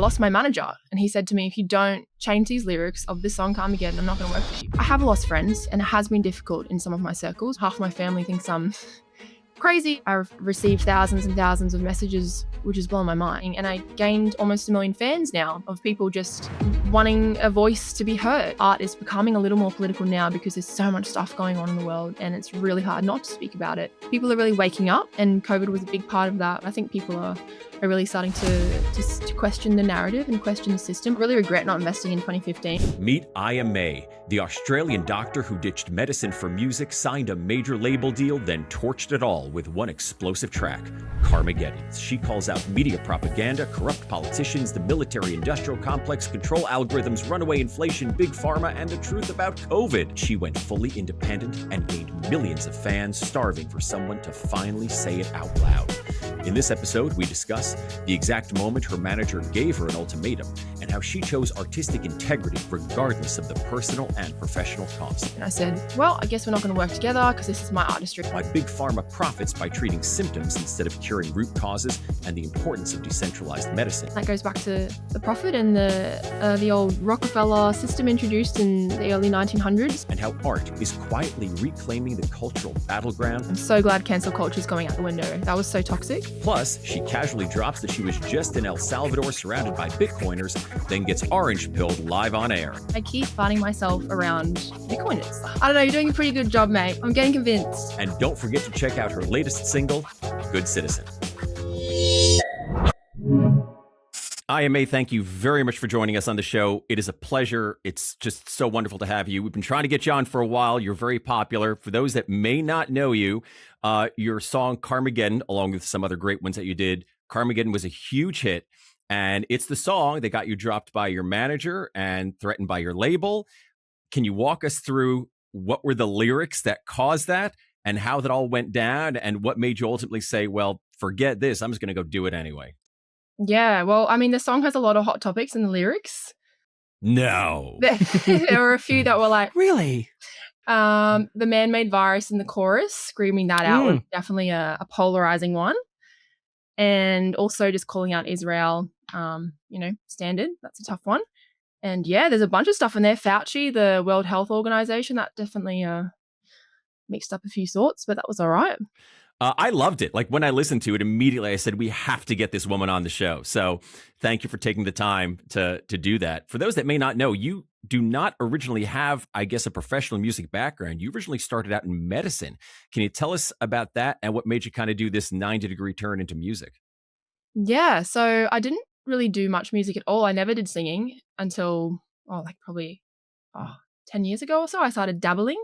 lost my manager, and he said to me, if you don't change these lyrics of this song Karmageddon, I'm not going to work with you. I have lost friends, and it has been difficult in some of my circles. Half my family thinks I'm crazy. I've received thousands and thousands of messages, which has blown my mind. And I gained almost 1 million fans now of people just wanting a voice to be heard. Art is becoming a little more political now because there's so much stuff going on in the world, and it's really hard not to speak about it. People are really waking up, and COVID was a big part of that. I think people are really starting to question the narrative and question the system. I really regret not investing in 2015. Meet Iyah May, the Australian doctor who ditched medicine for music, signed a major label deal, then torched it all with one explosive track, Karmageddon. She calls out media propaganda, corrupt politicians, the military-industrial complex, control algorithms, runaway inflation, Big Pharma, and the truth about COVID. She went fully independent and gained millions of fans, starving for someone to finally say it out loud. In this episode, we discuss the exact moment her manager gave her an ultimatum and how she chose artistic integrity regardless of the personal and professional cost. And I said, well, I guess we're not going to work together because this is my artistry. Why Big Pharma profits by treating symptoms instead of curing root causes, and the importance of decentralized medicine. That goes back to the profit and the old Rockefeller system introduced in the early 1900s. And how art is quietly reclaiming the cultural battleground. I'm so glad cancel culture is going out the window. That was so toxic. Plus, she casually drops that she was just in El Salvador surrounded by Bitcoiners, then gets orange-pilled live on air. I keep finding myself around Bitcoiners. I don't know, you're doing a pretty good job, mate. I'm getting convinced. And don't forget to check out her latest single, Good Citizen. Iyah May, thank you very much for joining us on the show. It is a pleasure. It's just so wonderful to have you. We've been trying to get you on for a while. You're very popular. For those that may not know you, your song Karmageddon, along with some other great ones that you did, Karmageddon was a huge hit. And it's the song that got you dropped by your manager and threatened by your label. Can you walk us through what were the lyrics that caused that and how that all went down and what made you ultimately say, well, forget this, I'm just going to go do it anyway? Yeah, well, I mean, the song has a lot of hot topics in the lyrics. No. There were a few that were like, really? The man-made virus in the chorus, screaming that out was definitely a polarizing one. And also just calling out Israel, standard. That's a tough one. And yeah, there's a bunch of stuff in there. Fauci, the World Health Organization, that definitely mixed up a few thoughts, but that was all right. I loved it. Like when I listened to it immediately, I said, we have to get this woman on the show. So thank you for taking the time to do that. For those that may not know, you do not originally have, I guess, a professional music background. You originally started out in medicine. Can you tell us about that and what made you kind of do this 90-degree turn into music? Yeah, so I didn't really do much music at all. I never did singing until, probably 10 years ago or so. I started dabbling.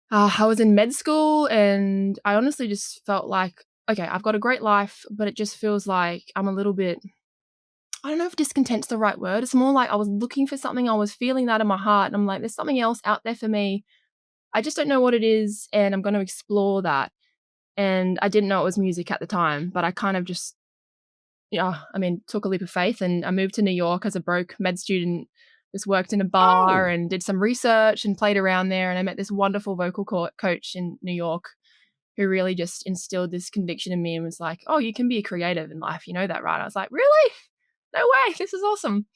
I was in med school and I honestly just felt like, okay, I've got a great life, but it just feels like I'm a little bit, I don't know if discontent's the right word. It's more like I was looking for something. I was feeling that in my heart. And I'm like, there's something else out there for me. I just don't know what it is. And I'm going to explore that. And I didn't know it was music at the time, but I kind of just, took a leap of faith and I moved to New York as a broke med student. Just worked in a bar and did some research and played around there. And I met this wonderful vocal coach in New York who really just instilled this conviction in me and was like, oh, you can be a creative in life. You know that, right? I was like, really? No way. This is awesome.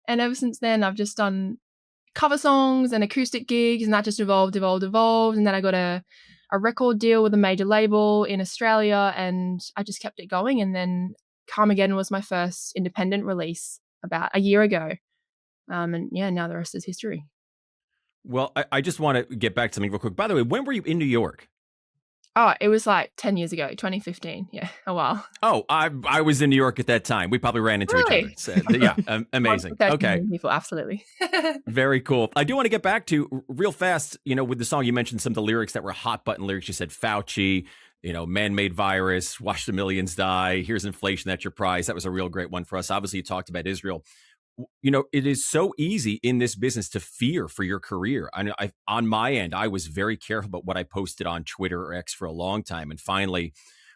And ever since then, I've just done cover songs and acoustic gigs, and that just evolved. And then I got a record deal with a major label in Australia, and I just kept it going. And then Karmageddon was my first independent release about a year ago. Now the rest is history. Well, I just want to get back to something real quick. By the way, when were you in New York? Oh, it was like 10 years ago, 2015. Yeah, a while. Oh, I was in New York at that time. We probably ran into each other. So, yeah, amazing. Okay. People, absolutely. Very cool. I do want to get back to real fast, with the song, you mentioned some of the lyrics that were hot button lyrics. You said Fauci, man-made virus, watch the millions die. Here's inflation, that's your prize. That was a real great one for us. Obviously, you talked about Israel. It is so easy in this business to fear for your career. On my end, I was very careful about what I posted on Twitter or X for a long time. And finally,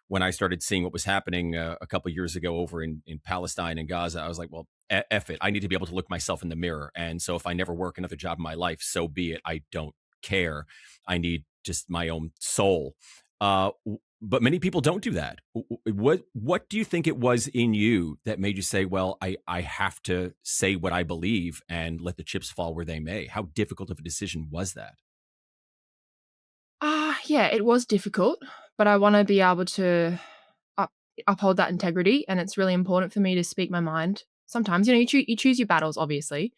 when I started seeing what was happening a couple of years ago over in Palestine and Gaza, I was like, well, F it. I need to be able to look myself in the mirror. And so if I never work another job in my life, so be it. I don't care. I need just my own soul. but many people don't do that. What do you think it was in you that made you say, well, I have to say what I believe and let the chips fall where they may? How difficult of a decision was that? Yeah, it was difficult, but I want to be able to up, uphold that integrity, and it's really important for me to speak my mind. Sometimes, you choose your battles, obviously,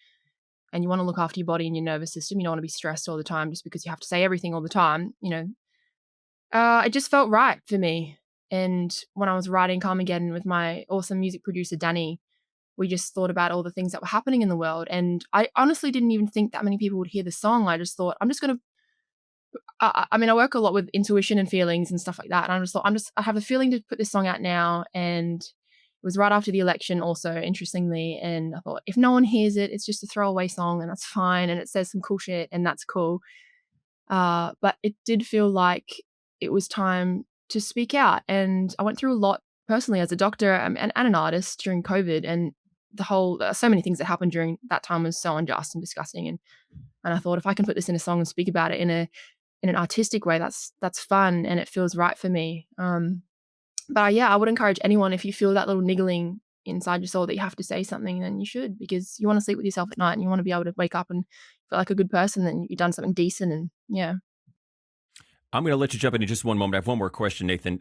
and you want to look after your body and your nervous system. You don't want to be stressed all the time just because you have to say everything all the time. It just felt right for me. And when I was writing Karmageddon with my awesome music producer Danny, we just thought about all the things that were happening in the world. And I honestly didn't even think that many people would hear the song. I just thought, I'm just going to I work a lot with intuition and feelings and stuff like that. And I just thought, I have a feeling to put this song out now. And it was right after the election, also, interestingly. And I thought, if no one hears it, it's just a throwaway song and that's fine. And it says some cool shit and that's cool. But it did feel like it was time to speak out. And I went through a lot personally as a doctor and an artist during COVID. And the whole, so many things that happened during that time was so unjust and disgusting. And I thought, if I can put this in a song and speak about it in an artistic way, that's fun and it feels right for me. But yeah, I would encourage anyone, if you feel that little niggling inside your soul that you have to say something, then you should, because you want to sleep with yourself at night and you want to be able to wake up and feel like a good person and you've done something decent. And yeah. I'm going to let you jump in just one moment. I have one more question, Nathan.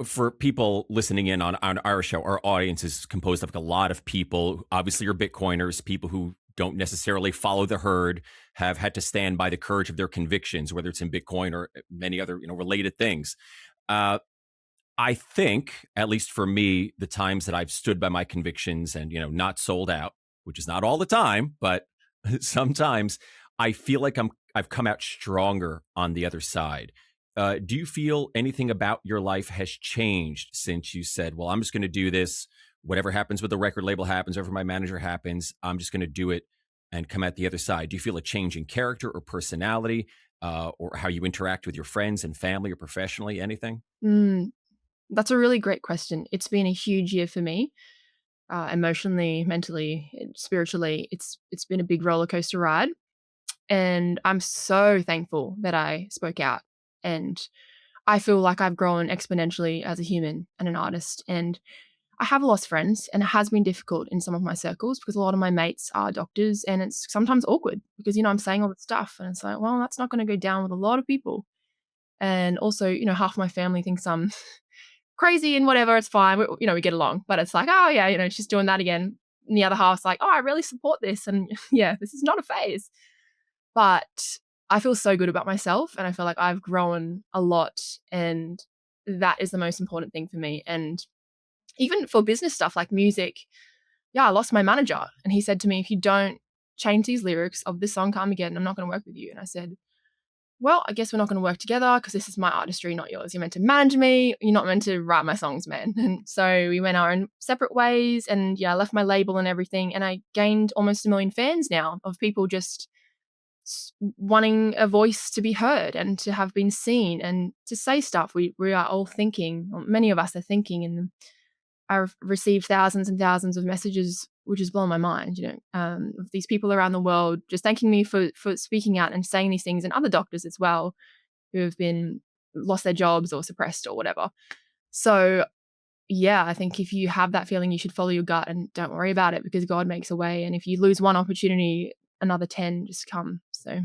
For people listening in on our show, our audience is composed of a lot of people. Obviously, you're Bitcoiners, people who don't necessarily follow the herd, have had to stand by the courage of their convictions, whether it's in Bitcoin or many other related things. I think, at least for me, the times that I've stood by my convictions and not sold out, which is not all the time, but sometimes, I feel like I've come out stronger on the other side. Do you feel anything about your life has changed since you said, well, I'm just going to do this, whatever happens with the record label happens, whatever my manager happens, I'm just going to do it and come out the other side? Do you feel a change in character or personality, or how you interact with your friends and family or professionally, anything? That's a really great question. It's been a huge year for me, emotionally, mentally, spiritually. It's been a big roller coaster ride. And I'm so thankful that I spoke out. And I feel like I've grown exponentially as a human and an artist. And I have lost friends, and it has been difficult in some of my circles because a lot of my mates are doctors, and it's sometimes awkward because, I'm saying all this stuff and it's like, well, that's not going to go down with a lot of people. And also, half my family thinks I'm crazy and whatever, it's fine. We get along, but it's like, oh yeah, she's doing that again. And the other half's like, oh, I really support this. And yeah, this is not a phase. But I feel so good about myself and I feel like I've grown a lot, and that is the most important thing for me. And even for business stuff like music, I lost my manager and he said to me, if you don't change these lyrics of this song Karmageddon, I'm not going to work with you. And I said, well, I guess we're not going to work together because this is my artistry, not yours. You're meant to manage me. You're not meant to write my songs, man. And so we went our own separate ways, and I left my label and everything. And I gained almost 1 million fans now of people just wanting a voice to be heard and to have been seen and to say stuff. We are all thinking, or many of us are thinking, and I've received thousands and thousands of messages, which has blown my mind, of these people around the world just thanking me for speaking out and saying these things, and other doctors as well who have been lost their jobs or suppressed or whatever. So yeah, I think if you have that feeling, you should follow your gut and don't worry about it, because God makes a way. And if you lose one opportunity, another 10 just come. So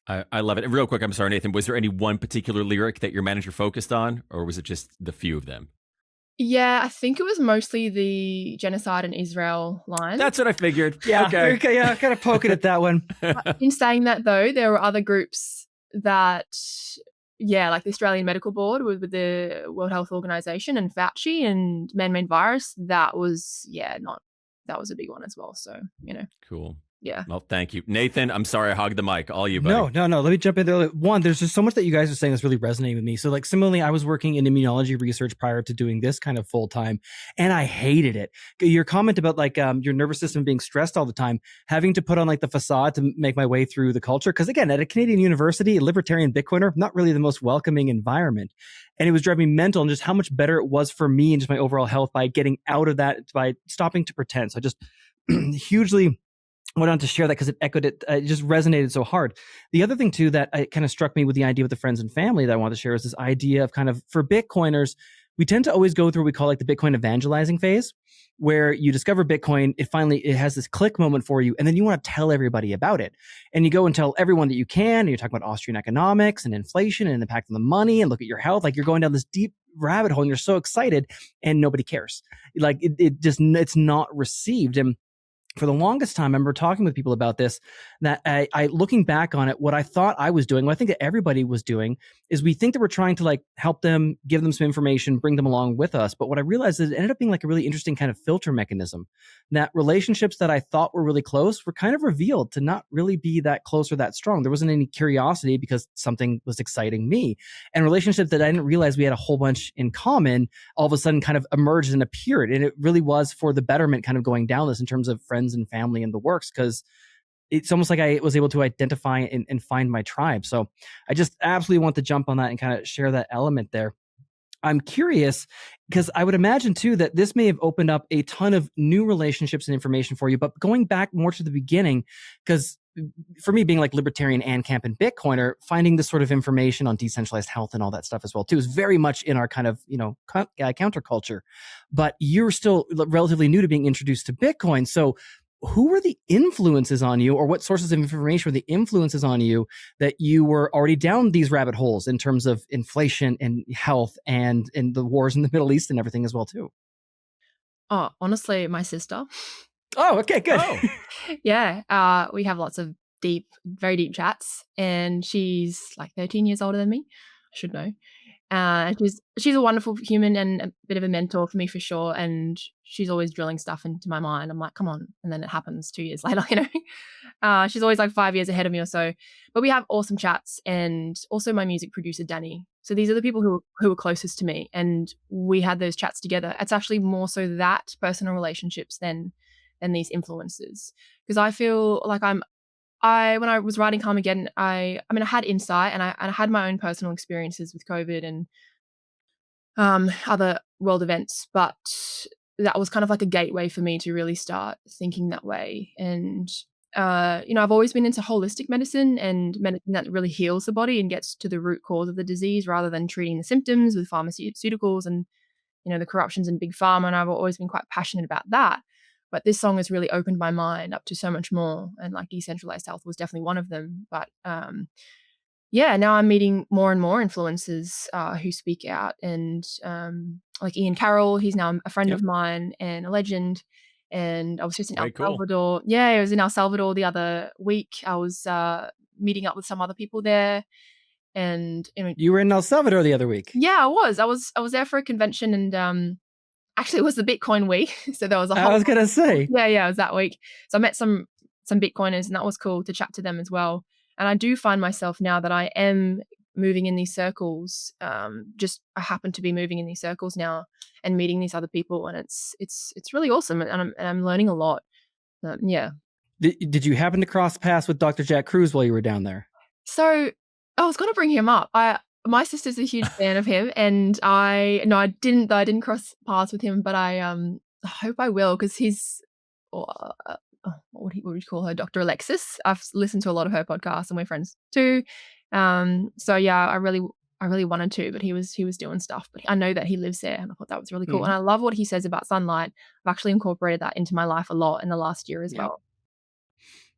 I love it. And real quick, I'm sorry, Nathan, was there any one particular lyric that your manager focused on, or was it just the few of them? Yeah, I think it was mostly the genocide in Israel line. That's what I figured. Yeah, okay. Yeah, kind of poking at that one. In saying that, though, there were other groups that, like the Australian Medical Board with the World Health Organization and Fauci and man-made virus. That was, that was a big one as well. So, Cool. Yeah. Well, thank you. Nathan, I'm sorry I hogged the mic. All you, buddy. No. Let me jump in there. One, there's just so much that you guys are saying that's really resonating with me. So like similarly, I was working in immunology research prior to doing this kind of full time, and I hated it. Your comment about like your nervous system being stressed all the time, having to put on like the facade to make my way through the culture. Because again, at a Canadian university, a libertarian Bitcoiner, not really the most welcoming environment. And it was driving me mental, and just how much better it was for me and just my overall health by getting out of that, by stopping to pretend. So I just hugely I wanted to share that because it echoed it just resonated so hard. The other thing too that kind of struck me with the idea with the friends and family that I wanted to share is this idea of kind of, for Bitcoiners, we tend to always go through what we call like the Bitcoin evangelizing phase, where you discover Bitcoin, it has this click moment for you, and then you want to tell everybody about it. And you go and tell everyone that you can, and you're talking about Austrian economics and inflation and impact on the money, and look at your health. Like, you're going down this deep rabbit hole and you're so excited, and nobody cares. Like, it's not received. And for the longest time, I remember talking with people about this, that I looking back on it, what I thought I was doing, what I think that everybody was doing, is we think that we're trying to like help them, give them some information, bring them along with us. But what I realized is it ended up being like a really interesting kind of filter mechanism, that relationships that I thought were really close were kind of revealed to not really be that close or that strong. There wasn't any curiosity because something was exciting me. And relationships that I didn't realize we had a whole bunch in common all of a sudden kind of emerged and appeared. And it really was for the betterment kind of going down this in terms of friends and family and the works, because it's almost like I was able to identify and find my tribe. So I just absolutely want to jump on that and kind of share that element there. I'm curious because I would imagine too that this may have opened up a ton of new relationships and information for you, but going back more to the beginning, because for me, being like libertarian and camp and Bitcoiner, finding this sort of information on decentralized health and all that stuff as well too is very much in our kind of, counterculture. But you're still relatively new to being introduced to Bitcoin. So who were the influences on you, or what sources of information were the influences on you that you were already down these rabbit holes in terms of inflation and health and the wars in the Middle East and everything as well too? Oh, honestly, my sister. Oh, okay, good. Oh. Yeah, we have lots of very deep chats, and she's like 13 years older than me. I should know. She's a wonderful human and a bit of a mentor for me for sure. And she's always drilling stuff into my mind. I'm like, come on. And then it happens 2 years later, She's always like 5 years ahead of me or so. But we have awesome chats, and also my music producer, Danny. So these are the people who are closest to me, and we had those chats together. It's actually more so that personal relationships than these influences. Because I feel like when I was writing Karmageddon, I had insight, and I had my own personal experiences with COVID and other world events, but that was kind of like a gateway for me to really start thinking that way. And I've always been into holistic medicine and medicine that really heals the body and gets to the root cause of the disease rather than treating the symptoms with pharmaceuticals and the corruptions in Big Pharma. And I've always been quite passionate about that. But this song has really opened my mind up to so much more. And like decentralized health was definitely one of them. But now I'm meeting more and more influencers who speak out. And like Ian Carroll, he's now a friend of mine and a legend. And I was just in El Salvador. Yeah, I was in El Salvador the other week. I was meeting up with some other people there. And you were in El Salvador the other week. Yeah, I was. I was there for a convention, and actually, it was the Bitcoin week, so there was a whole. I was gonna say. Yeah, it was that week. So I met some Bitcoiners, and that was cool to chat to them as well. And I do find myself now that I am moving in these circles. I happen to be moving in these circles now and meeting these other people, and it's really awesome, and I'm learning a lot. Yeah. Did you happen to cross paths with Dr. Jack Cruz while you were down there? So I was going to bring him up. My sister's a huge fan of him, and I didn't cross paths with him, but I hope I will, because he's what would you call her, Dr. Alexis. I've listened to a lot of her podcasts, and we're friends too. So yeah, I really wanted to, but he was doing stuff. But I know that he lives there, and I thought that was really cool. And I love what he says about sunlight. I've actually incorporated that into my life a lot in the last year as well.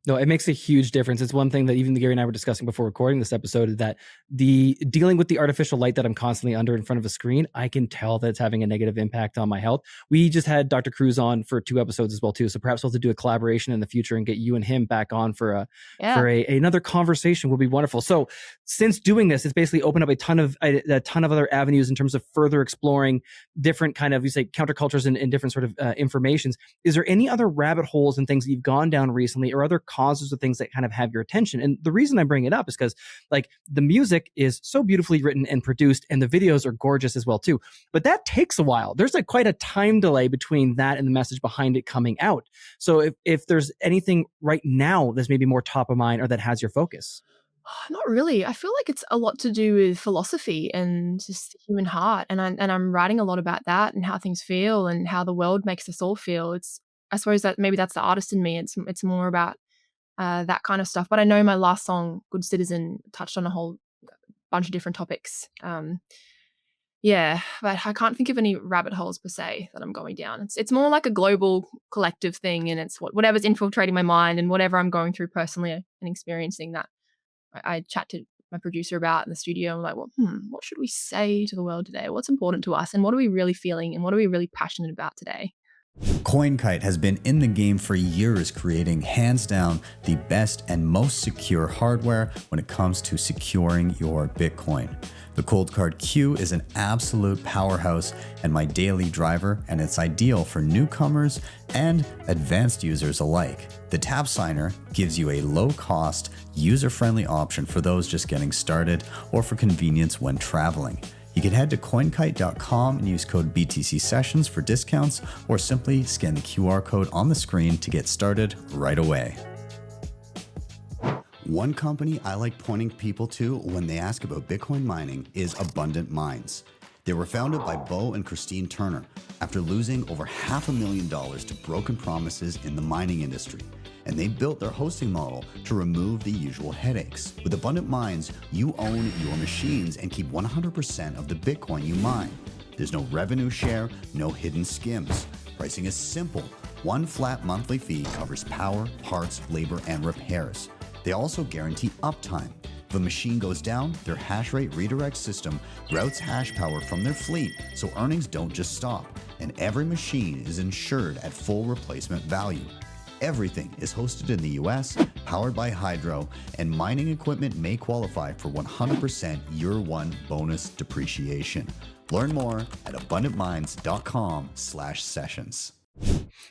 No, it makes a huge difference. It's one thing that even Gary and I were discussing before recording this episode, that the dealing with the artificial light that I'm constantly under in front of a screen, I can tell that it's having a negative impact on my health. We just had Dr. Cruz on for 2 episodes as well too. So perhaps we'll have to do a collaboration in the future and get you and him back on for another conversation would be wonderful. So since doing this, it's basically opened up a ton of other avenues in terms of further exploring different kind of, you say, countercultures and different sort of informations. Is there any other rabbit holes and things that you've gone down recently, or other causes of things that kind of have your attention? And the reason I bring it up is because like the music is so beautifully written and produced, and the videos are gorgeous as well too. But that takes a while. There's like quite a time delay between that and the message behind it coming out. So if there's anything right now that's maybe more top of mind or that has your focus. Not really. I feel like it's a lot to do with philosophy and just the human heart. And I'm writing a lot about that and how things feel and how the world makes us all feel. I suppose that maybe that's the artist in me. It's more about that kind of stuff. But I know my last song, Good Citizen, touched on a whole bunch of different topics. Yeah, but I can't think of any rabbit holes per se that I'm going down. It's more like a global collective thing, and it's whatever's infiltrating my mind and whatever I'm going through personally and experiencing that I chat to my producer about in the studio. I'm like, well, what should we say to the world today? What's important to us, and what are we really feeling, and what are we really passionate about today? CoinKite has been in the game for years, creating hands down the best and most secure hardware when it comes to securing your Bitcoin. The Cold Card Q is an absolute powerhouse and my daily driver, and it's ideal for newcomers and advanced users alike. The Tap Signer gives you a low-cost, user-friendly option for those just getting started or for convenience when traveling. You can head to coinkite.com and use code BTC Sessions for discounts, or simply scan the QR code on the screen to get started right away. One company I like pointing people to when they ask about Bitcoin mining is Abundant Mines. They were founded by Bo and Christine Turner after losing over $500,000 to broken promises in the mining industry. And they built their hosting model to remove the usual headaches. With Abundant Mines, you own your machines and keep 100% of the Bitcoin you mine. There's no revenue share, no hidden skims. Pricing is simple. One flat monthly fee covers power, parts, labor, and repairs. They also guarantee uptime. If a machine goes down, their hash rate redirect system routes hash power from their fleet, so earnings don't just stop. And every machine is insured at full replacement value. Everything is hosted in the US, powered by Hydro, and mining equipment may qualify for 100% year one bonus depreciation. Learn more at abundantmines.com/sessions.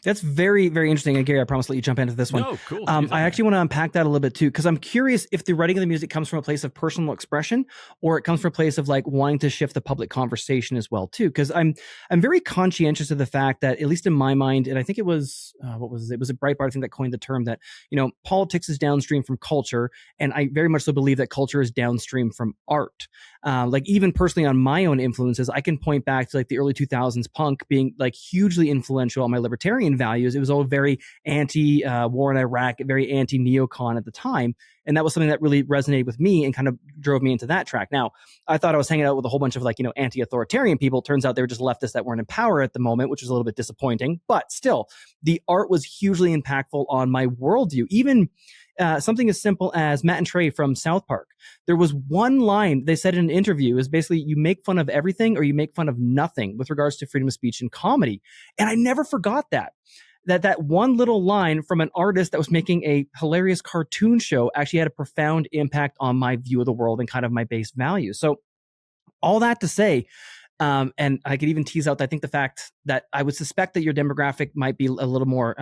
That's very, very interesting. And Gary, I promise to let you jump into this one. No, cool. I actually want to unpack that a little bit too, because I'm curious if the writing of the music comes from a place of personal expression, or it comes from a place of like wanting to shift the public conversation as well too. Because I'm very conscientious of the fact that, at least in my mind, and I think it was it was a Breitbart, I think, that coined the term that, you know, politics is downstream from culture, and I very much so believe that culture is downstream from art. Like even personally on my own influences, I can point back to like the early 2000s punk being like hugely influential on my libertarian values. It was all very anti-war in Iraq, very anti-neocon at the time. And that was something that really resonated with me and kind of drove me into that track. Now, I thought I was hanging out with a whole bunch of like, you know, anti-authoritarian people. Turns out they were just leftists that weren't in power at the moment, which was a little bit disappointing. But still, the art was hugely impactful on my worldview. Even something as simple as Matt and Trey from South Park. There was one line they said in an interview is basically, you make fun of everything or you make fun of nothing with regards to freedom of speech and comedy. And I never forgot that one little line from an artist that was making a hilarious cartoon show actually had a profound impact on my view of the world and kind of my base values. So all that to say, and I could even tease out, I think, the fact that I would suspect that your demographic might be a little more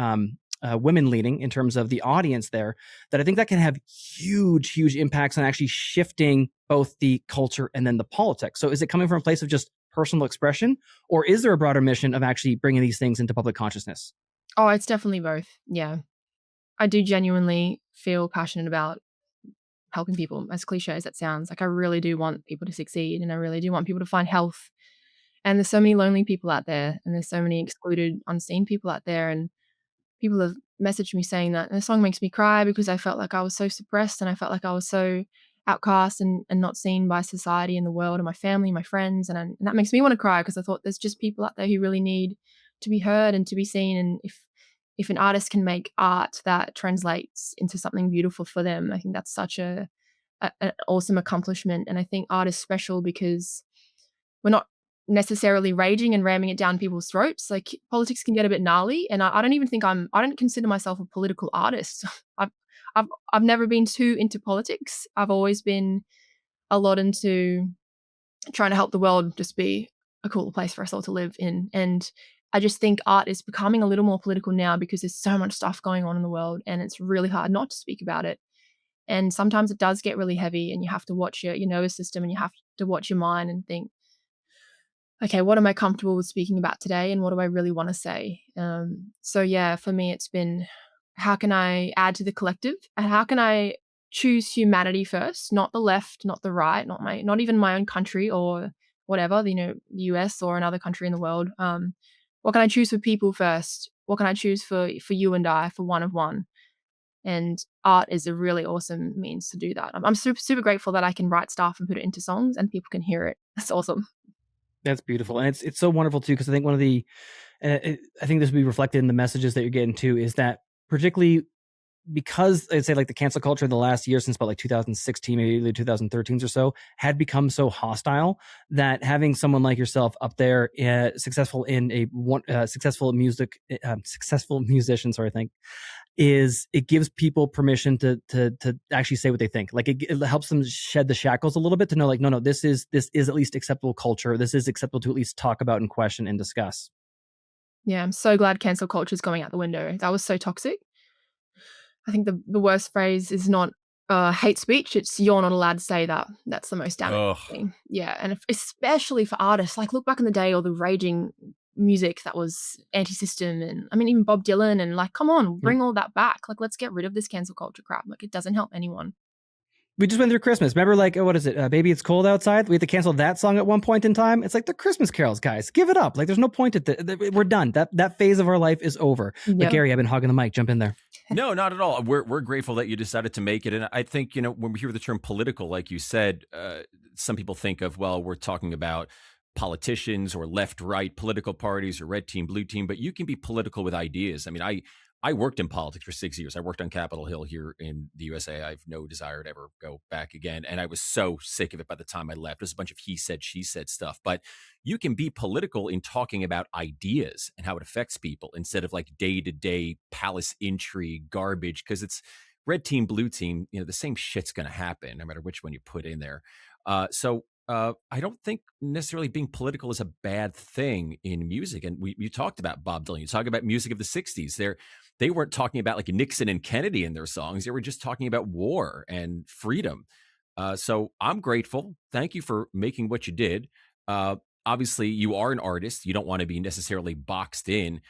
women leading in terms of the audience there, that I think that can have huge impacts on actually shifting both the culture and then the politics. So is it coming from a place of just personal expression, or is there a broader mission of actually bringing these things into public consciousness? Oh, it's definitely both. Yeah. I do genuinely feel passionate about helping people, as cliche as that sounds. Like, I really do want people to succeed, and I really do want people to find health. And there's so many lonely people out there, and there's so many excluded, unseen people out there. And people have messaged me saying that, and the song makes me cry because I felt like I was so suppressed, and I felt like I was so outcast and not seen by society and the world and my family, my friends. And that makes me want to cry, because I thought there's just people out there who really need to be heard and to be seen. And if an artist can make art that translates into something beautiful for them, I think that's such an awesome accomplishment. And I think art is special because we're not necessarily raging and ramming it down people's throats. Like, politics can get a bit gnarly, and I don't even think I don't consider myself a political artist. I've never been too into politics. I've always been a lot into trying to help the world just be a cooler place for us all to live in. And I just think art is becoming a little more political now, because there's so much stuff going on in the world, and it's really hard not to speak about it. And sometimes it does get really heavy, and you have to watch your nervous system, and you have to watch your mind and think, okay, what am I comfortable with speaking about today, and what do I really want to say? So yeah, for me, it's been, how can I add to the collective, and how can I choose humanity first, not the left, not the right, not even my own country or whatever, the US or another country in the world. What can I choose for people first? What can I choose for you and I, for one of one? And art is a really awesome means to do that. I'm super, super grateful that I can write stuff and put it into songs and people can hear it. That's awesome. That's beautiful, and it's so wonderful too, because I think one of the I think this will be reflected in the messages that you're getting too, is that particularly because I'd say like the cancel culture in the last year, since about like 2016, maybe the 2013s or so, had become so hostile that having someone like yourself up there, successful in successful musician, sorry, I think, is it gives people permission to actually say what they think. Like it helps them shed the shackles a little bit to know, like, no, this is at least acceptable culture. This is acceptable to at least talk about and question and discuss. Yeah, I'm so glad cancel culture is going out the window. That was so toxic. I think the worst phrase is not hate speech. It's you're not allowed to say that. That's the most damaging thing. Yeah, and especially for artists, like look back in the day, all the raging music that was anti-system, and I mean even Bob Dylan, and like, come on, bring all that back. Like, let's get rid of this cancel culture crap. Like, it doesn't help anyone. We just went through Christmas. Remember, like, what is it? Baby, It's Cold Outside. We had to cancel that song at one point in time. It's like the Christmas carols, guys. Give it up. Like, there's no point at we're done. That phase of our life is over. But Yep. Gary, I've been hogging the mic. Jump in there. No, not at all. We're grateful that you decided to make it. And I think, when we hear the term political, like you said, some people think of, well, we're talking about politicians or left, right, political parties or red team, blue team, but you can be political with ideas. I mean, I worked in politics for 6 years. I worked on Capitol Hill here in the USA. I have no desire to ever go back again. And I was so sick of it by the time I left. It was a bunch of he said, she said stuff. But you can be political in talking about ideas and how it affects people instead of like day-to-day palace intrigue garbage, because it's red team, blue team, the same shit's going to happen no matter which one you put in there. So I don't think necessarily being political is a bad thing in music. And you talked about Bob Dylan. You talk about music of the 60s. They weren't talking about like Nixon and Kennedy in their songs. They were just talking about war and freedom. So I'm grateful. Thank you for making what you did. Obviously, you are an artist. You don't want to be necessarily boxed in.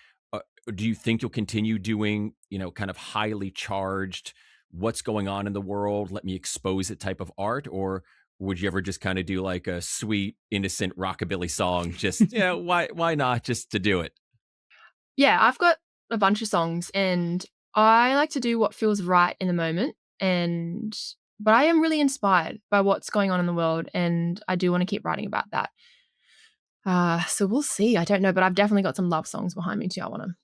Do you think you'll continue doing, kind of highly charged, what's going on in the world, let me expose it type of art? Or would you ever just kind of do like a sweet, innocent rockabilly song? Just, why not, just to do it? Yeah, I've got a bunch of songs and I like to do what feels right in the moment. But I am really inspired by what's going on in the world, and I do want to keep writing about that. So we'll see. I don't know, but I've definitely got some love songs behind me too. I want to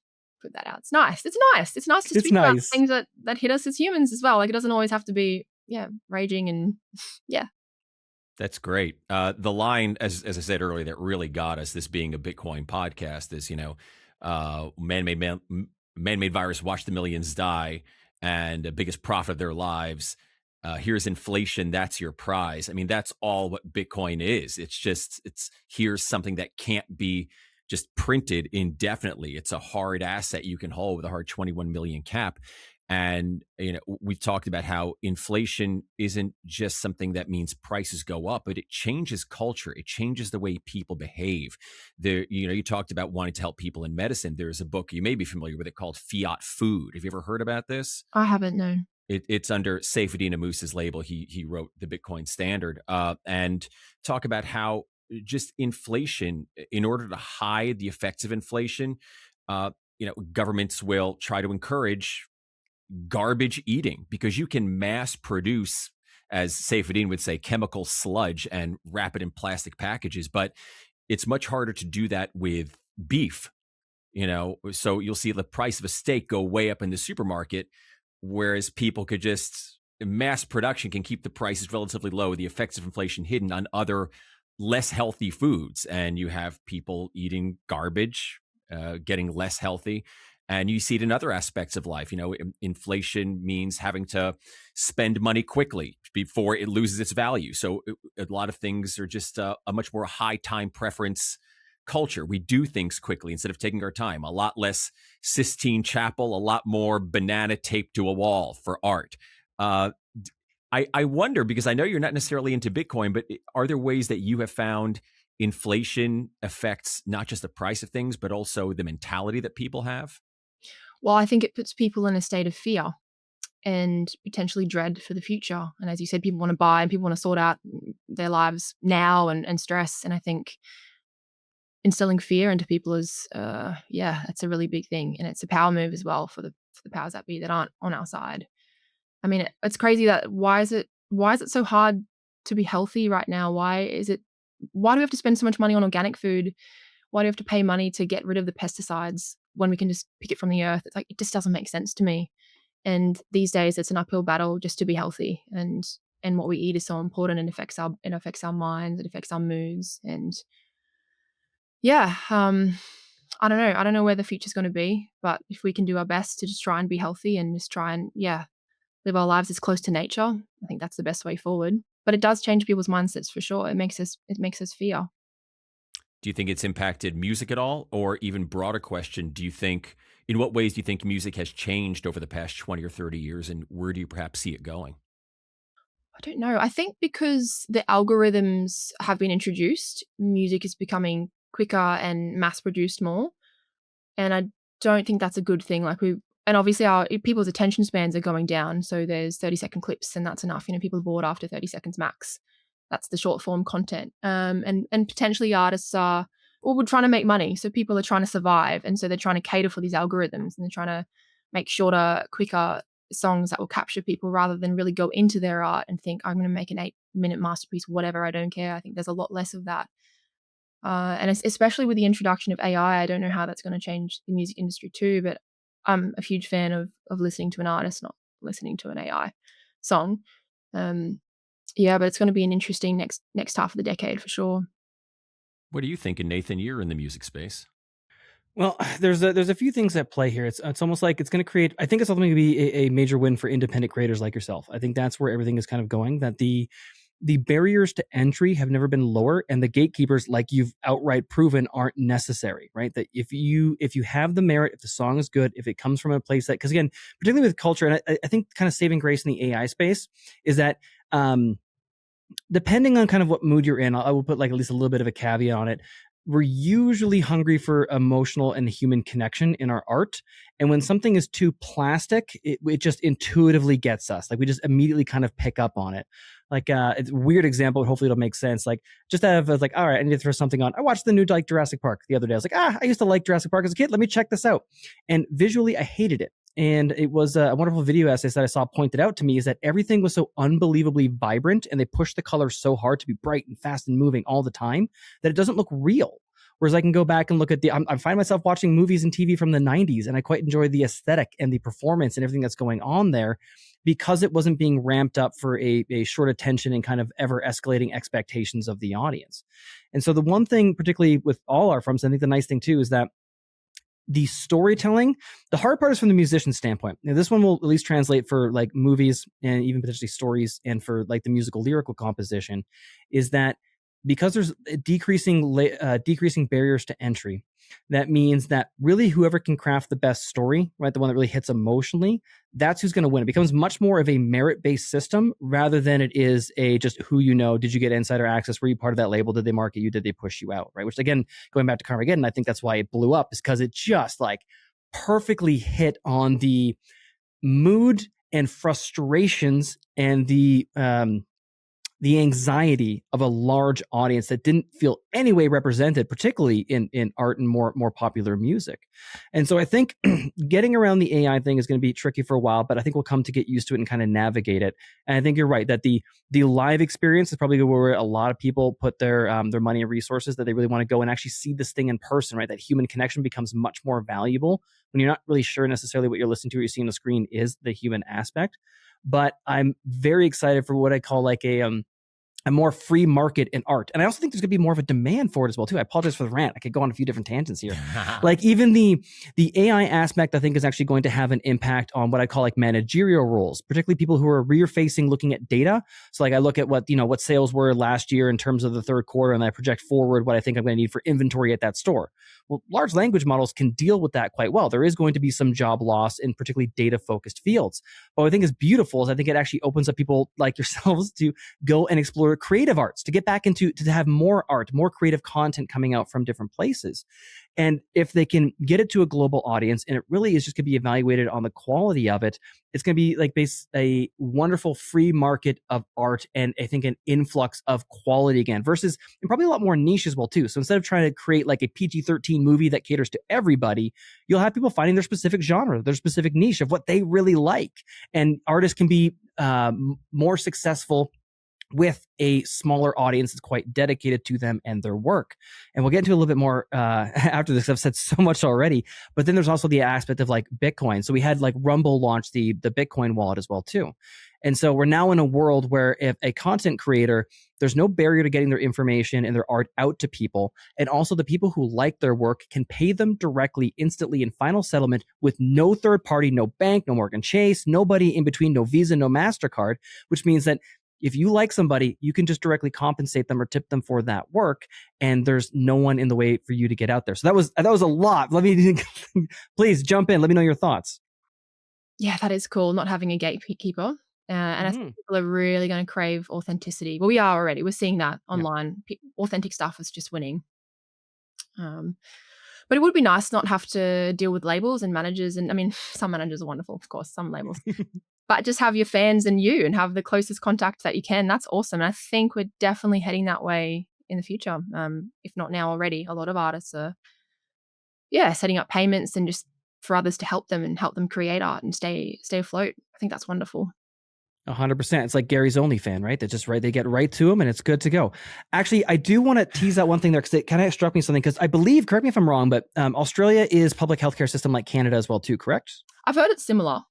put that out. It's nice. It's nice. It's nice to speak about things that hit us as humans as well. Like, it doesn't always have to be, raging and yeah. That's great. The line, as I said earlier, that really got us, this being a Bitcoin podcast, is, man-made virus, watch the millions die, and the biggest profit of their lives. Here's inflation. That's your prize. I mean, that's all what Bitcoin is. It's here's something that can't be just printed indefinitely. It's a hard asset you can hold with a hard 21 million cap. And, we've talked about how inflation isn't just something that means prices go up, but it changes culture. It changes the way people behave. You talked about wanting to help people in medicine. There's a book, you may be familiar with it, called Fiat Food. Have you ever heard about this? I haven't, no. It's under Saifedean Ammous's label. He wrote the Bitcoin Standard, and talk about how just inflation, in order to hide the effects of inflation, governments will try to encourage garbage eating, because you can mass produce, as Saifedean would say, chemical sludge and wrap it in plastic packages. But it's much harder to do that with beef, so you'll see the price of a steak go way up in the supermarket, whereas people could just, mass production can keep the prices relatively low, the effects of inflation hidden on other less healthy foods. And you have people eating garbage, getting less healthy. And you see it in other aspects of life. Inflation means having to spend money quickly before it loses its value. So a lot of things are just a much more high time preference culture. We do things quickly instead of taking our time. A lot less Sistine Chapel, a lot more banana taped to a wall for art. I wonder, because I know you're not necessarily into Bitcoin, but are there ways that you have found inflation affects not just the price of things, but also the mentality that people have? Well, I think it puts people in a state of fear and potentially dread for the future. And as you said, people want to buy and people want to sort out their lives now and stress. And I think instilling fear into people is, that's a really big thing, and it's a power move as well for the powers that be that aren't on our side. I mean, it's crazy that why is it so hard to be healthy right now? Why do we have to spend so much money on organic food? Why do we have to pay money to get rid of the pesticides when we can just pick it from the earth? It's like, it just doesn't make sense to me. And these days it's an uphill battle just to be healthy, and what we eat is so important, and affects our minds, it affects our moods. And I don't know where the future's going to be, but if we can do our best to just try and be healthy and just try and live our lives as close to nature, I think that's the best way forward. But it does change people's mindsets for sure. It makes us fear. Do you think it's impacted music at all? Or even broader question, in what ways do you think music has changed over the past 20 or 30 years, and where do you perhaps see it going? I don't know. I think because the algorithms have been introduced, music is becoming quicker and mass produced more. And I don't think that's a good thing. And obviously people's attention spans are going down. So there's 30-second clips, and that's enough. People are bored after 30 seconds max. That's the short form content. And potentially artists we're trying to make money. So people are trying to survive. And so they're trying to cater for these algorithms, and they're trying to make shorter, quicker songs that will capture people, rather than really go into their art and think, I'm going to make an 8-minute masterpiece, whatever, I don't care. I think there's a lot less of that. And especially with the introduction of AI, I don't know how that's going to change the music industry too, but I'm a huge fan of listening to an artist, not listening to an AI song. But it's going to be an interesting next half of the decade for sure. What are you thinking, Nathan? You're in the music space. Well, there's a few things at play here. It's almost like it's going to create. I think it's ultimately going to be a major win for independent creators like yourself. I think that's where everything is kind of going. That the barriers to entry have never been lower, and the gatekeepers, like you've outright proven, aren't necessary. Right? That if you have the merit, if the song is good, if it comes from a place that, because again, particularly with culture, and I think kind of saving grace in the AI space is that. Depending on kind of what mood you're in, I will put like at least a little bit of a caveat on it. We're usually hungry for emotional and human connection in our art. And when something is too plastic, it just intuitively gets us. Like we just immediately kind of pick up on it. Like it's a weird example, but hopefully it'll make sense. Like just out of like, all right, I need to throw something on. I watched the new like Jurassic Park the other day. I was like, I used to like Jurassic Park as a kid. Let me check this out. And visually, I hated it. And it was a wonderful video essay that I saw pointed out to me is that everything was so unbelievably vibrant, and they pushed the colors so hard to be bright and fast and moving all the time that it doesn't look real. Whereas I can go back and look at I find myself watching movies and TV from the 90s, and I quite enjoy the aesthetic and the performance and everything that's going on there, because it wasn't being ramped up for a short attention and kind of ever escalating expectations of the audience. And so the one thing, particularly with all art forms, I think the nice thing too is that the storytelling, the hard part is from the musician standpoint. Now, this one will at least translate for like movies and even potentially stories, and for like the musical lyrical composition, is that because there's decreasing barriers to entry, that means that really whoever can craft the best story, right, the one that really hits emotionally, that's who's going to win. It becomes much more of a merit-based system rather than it is a just who you know. Did you get insider access? Were you part of that label? Did they market you? Did they push you out? Right? Which again, going back to Karmageddon, I think that's why it blew up, is because it just like perfectly hit on the mood and frustrations and the anxiety of a large audience that didn't feel any way represented, particularly in art and more popular music. And so I think getting around the AI thing is going to be tricky for a while, but I think we'll come to get used to it and kind of navigate it. And I think you're right that the live experience is probably where a lot of people put their money and resources, that they really want to go and actually see this thing in person, right? That human connection becomes much more valuable when you're not really sure necessarily what you're listening to or you're seeing on the screen is the human aspect. But I'm very excited for what I call like a more free market in art. And I also think there's going to be more of a demand for it as well, too. I apologize for the rant. I could go on a few different tangents here. Like even the AI aspect, I think, is actually going to have an impact on what I call like managerial roles, particularly people who are rear facing, looking at data. So like I look at what sales were last year in terms of the third quarter, and I project forward what I think I'm going to need for inventory at that store. Well, large language models can deal with that quite well. There is going to be some job loss in particularly data-focused fields. But what I think is beautiful is I think it actually opens up people like yourselves to go and explore or creative arts, to get back into, to have more art, more creative content coming out from different places. And if they can get it to a global audience, and it really is just going to be evaluated on the quality of it, it's going to be like a wonderful free market of art, and I think an influx of quality again, versus, and probably a lot more niche as well too. So instead of trying to create like a PG-13 movie that caters to everybody, you'll have people finding their specific genre, their specific niche of what they really like. And artists can be more successful with a smaller audience that's quite dedicated to them and their work. And we'll get into a little bit more after this. I've said so much already, but then there's also the aspect of like Bitcoin. So we had like Rumble launch the Bitcoin wallet as well too. And so we're now in a world where if a content creator, there's no barrier to getting their information and their art out to people. And also the people who like their work can pay them directly, instantly in final settlement with no third party, no bank, no Morgan Chase, nobody in between, no Visa, no MasterCard, which means that if you like somebody, you can just directly compensate them or tip them for that work, and there's no one in the way for you to get out there. So that was a lot. Let me please jump in. Let me know your thoughts. Yeah, that is cool. Not having a gatekeeper, and I think people are really going to crave authenticity. Well, we are already. We're seeing that online. Authentic stuff is just winning. But it would be nice not have to deal with labels and managers. And I mean, some managers are wonderful, of course, some labels. But just have your fans and you, and have the closest contact that you can. That's awesome. And I think we're definitely heading that way in the future. If not now already, a lot of artists are, setting up payments and just for others to help them and help them create art and stay afloat. I think that's wonderful. 100%. It's like Gary's OnlyFan, right? They get right to him and it's good to go. Actually, I do want to tease out one thing there, because it kind of struck me something, because I believe, correct me if I'm wrong, but Australia is public healthcare system like Canada as well too, correct? I've heard it's similar.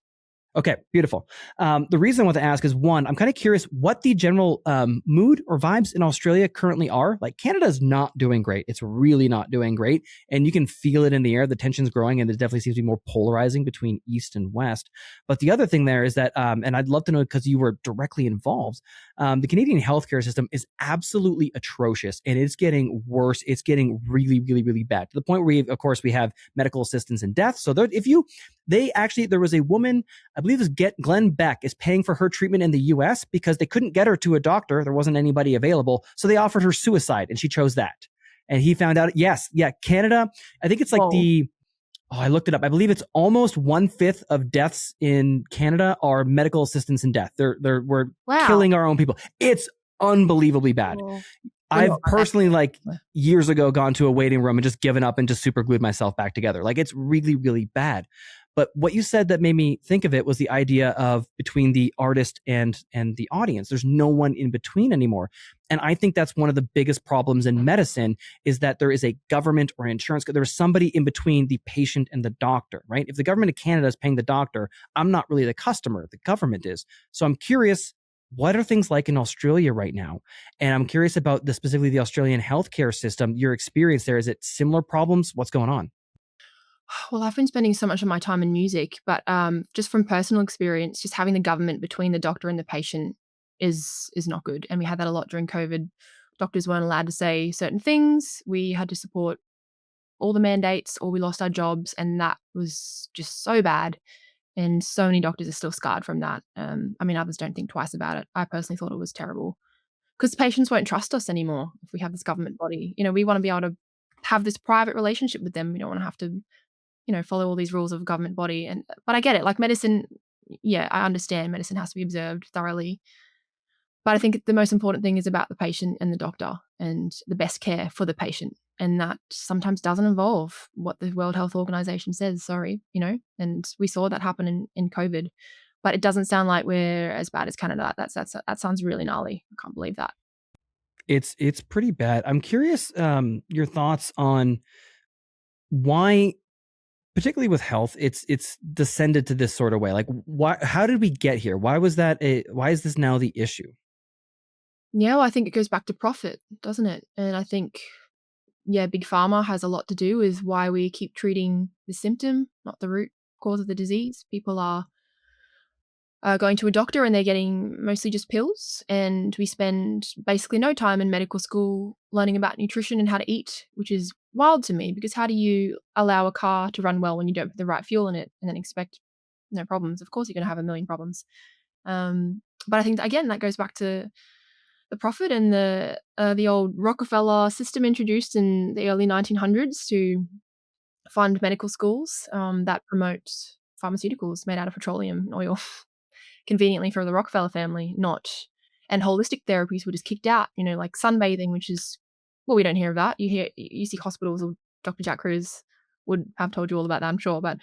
Okay, beautiful. The reason I want to ask is, one, I'm kind of curious what the general mood or vibes in Australia currently are. Like, Canada's not doing great. It's really not doing great. And you can feel it in the air. The tension's growing, and it definitely seems to be more polarizing between East and West. But the other thing there is that, and I'd love to know, because you were directly involved, the Canadian healthcare system is absolutely atrocious, and it's getting worse. It's getting really, really, really bad, to the point where we have medical assistance in death. So there was a woman, I believe it was Glenn Beck, is paying for her treatment in the US because they couldn't get her to a doctor. There wasn't anybody available. So they offered her suicide, and she chose that. And he found out, Canada, I think it's like I looked it up. I believe it's almost 1/5 of deaths in Canada are medical assistance in death. We're killing our own people. It's unbelievably bad. Well, I've personally, like, years ago, gone to a waiting room and just given up and just super glued myself back together. Like, it's really, really bad. But what you said that made me think of it was the idea of between the artist and the audience. There's no one in between anymore. And I think that's one of the biggest problems in medicine, is that there is a government or insurance. There's somebody in between the patient and the doctor, right? If the government of Canada is paying the doctor, I'm not really the customer. The government is. So I'm curious, what are things like in Australia right now? And I'm curious about specifically the Australian healthcare system, your experience there. Is it similar problems? What's going on? Well, I've been spending so much of my time in music, but just from personal experience, just having the government between the doctor and the patient is not good. And we had that a lot during COVID. Doctors weren't allowed to say certain things. We had to support all the mandates, or we lost our jobs, and that was just so bad. And so many doctors are still scarred from that. I mean, others don't think twice about it. I personally thought it was terrible, because patients won't trust us anymore if we have this government body. We want to be able to have this private relationship with them. We don't want to have to follow all these rules of a government body. But I get it. Like, medicine, I understand medicine has to be observed thoroughly. But I think the most important thing is about the patient and the doctor and the best care for the patient. And that sometimes doesn't involve what the World Health Organization says, and we saw that happen in COVID. But it doesn't sound like we're as bad as Canada. That sounds really gnarly. I can't believe that. It's pretty bad. I'm curious your thoughts on why, particularly with health, it's descended to this sort of way. Like, why? How did we get here? Why was that? Why is this now the issue? Yeah, well, I think it goes back to profit, doesn't it? And I think, Big Pharma has a lot to do with why we keep treating the symptom, not the root cause of the disease. People are going to a doctor and they're getting mostly just pills, and we spend basically no time in medical school learning about nutrition and how to eat, which is wild to me, because how do you allow a car to run well when you don't put the right fuel in it and then expect no problems? Of course you're going to have a million problems. But I think, again, that goes back to the profit, and the old Rockefeller system introduced in the early 1900s to fund medical schools that promote pharmaceuticals made out of petroleum oil, conveniently for the Rockefeller family, and holistic therapies were just kicked out, like sunbathing, which is, well, we don't hear of that. You see hospitals, or Dr. Jack Cruz would have told you all about that, I'm sure, but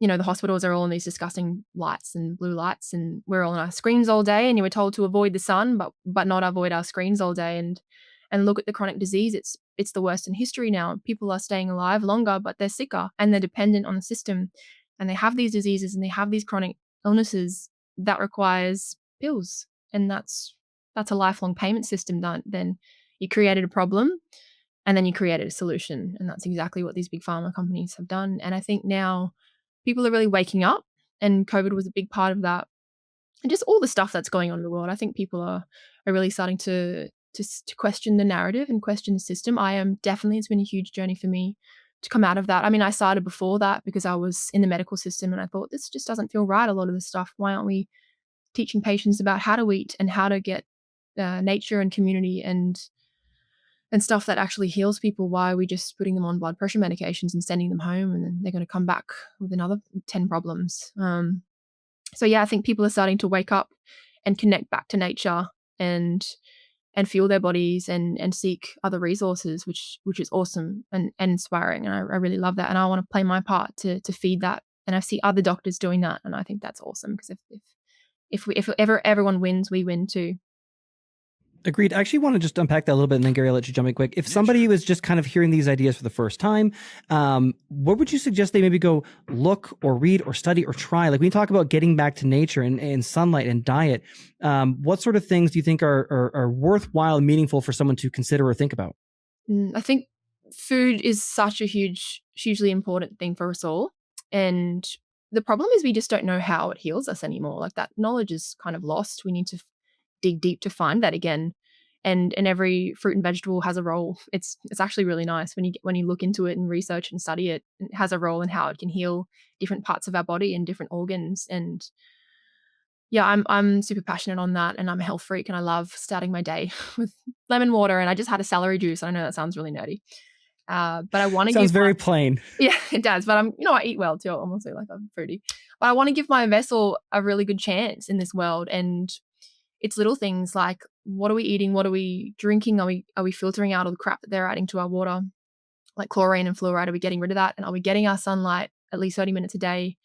the hospitals are all in these disgusting lights and blue lights, and we're all on our screens all day, and you were told to avoid the sun, but not avoid our screens all day. And look at the chronic disease. It's the worst in history now. People are staying alive longer, but they're sicker, and they're dependent on the system, and they have these diseases, and they have these chronic illnesses that requires pills, and that's a lifelong payment system. Then you created a problem, and then you created a solution, and that's exactly what these big pharma companies have done. And I think now people are really waking up, and COVID was a big part of that, and just all the stuff that's going on in the world. I think people are really starting to question the narrative and question the system. It's been a huge journey for me to come out of that. I mean, I started before that because I was in the medical system, and I thought, this just doesn't feel right, a lot of this stuff. Why aren't we teaching patients about how to eat and how to get nature and community and stuff that actually heals people? Why are we just putting them on blood pressure medications and sending them home, and then they're going to come back with another 10 problems? So yeah, I think people are starting to wake up and connect back to nature and fuel their bodies and seek other resources, which is awesome and inspiring. And I really love that. And I want to play my part to feed that. And I see other doctors doing that. And I think that's awesome, because if ever everyone wins, we win too. Agreed. I actually want to just unpack that a little bit, and then Gary, I'll let you jump in quick. If somebody was just kind of hearing these ideas for the first time, what would you suggest they maybe go look or read or study or try? Like, when you talk about getting back to nature and sunlight and diet, what sort of things do you think are worthwhile and meaningful for someone to consider or think about? I think food is such a hugely important thing for us all. And the problem is we just don't know how it heals us anymore. Like, that knowledge is kind of lost. We need to dig deep to find that again. And every fruit and vegetable has a role. It's actually really nice when you look into it and research and study it. It has a role in how it can heal different parts of our body and different organs. And yeah, I'm super passionate on that, and I'm a health freak, and I love starting my day with lemon water. And I just had a celery juice. I know that sounds really nerdy, but I want to sounds very plain. Yeah, it does. But I eat well too. I'm also like, I'm foodie, but I want to give my vessel a really good chance in this world. And it's little things like, what are we eating? What are we drinking? Are we filtering out all the crap that they're adding to our water, like chlorine and fluoride? Are we getting rid of that? And are we getting our sunlight at least 30 minutes a day?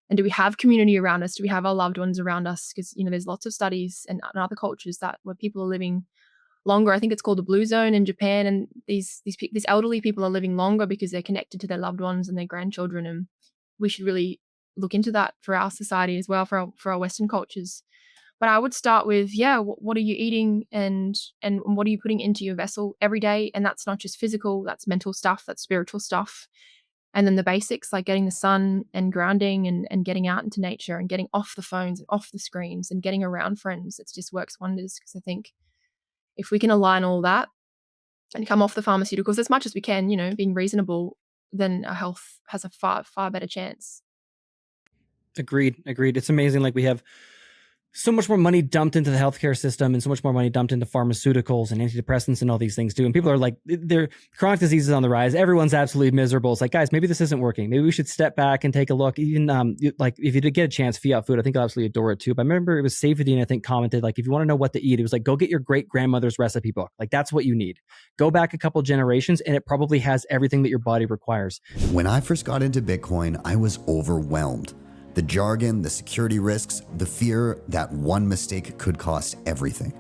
And do we have community around us? Do we have our loved ones around us? Because, there's lots of studies and other cultures where people are living longer. I think it's called the blue zone in Japan. And these elderly people are living longer because they're connected to their loved ones and their grandchildren. And we should really look into that for our society as well, for our Western cultures. But I would start with, what are you eating and what are you putting into your vessel every day? And that's not just physical, that's mental stuff, that's spiritual stuff. And then the basics, like getting the sun and grounding and getting out into nature and getting off the phones and off the screens and getting around friends. It just works wonders, because I think if we can align all that and come off the pharmaceuticals as much as we can, being reasonable, then our health has a far, far better chance. Agreed. It's amazing. Like, we have so much more money dumped into the healthcare system and so much more money dumped into pharmaceuticals and antidepressants and all these things too. And people are like, their chronic disease is on the rise. Everyone's absolutely miserable. It's like, guys, maybe this isn't working. Maybe we should step back and take a look. Even like, if you did get a chance, Fiat food, I think I absolutely adore it too. But I remember it was Safety, I think, commented, like, if you want to know what to eat, it was like, go get your great grandmother's recipe book. Like, that's what you need. Go back a couple generations and it probably has everything that your body requires. When I first got into Bitcoin, I was overwhelmed. The jargon, the security risks, the fear that one mistake could cost everything.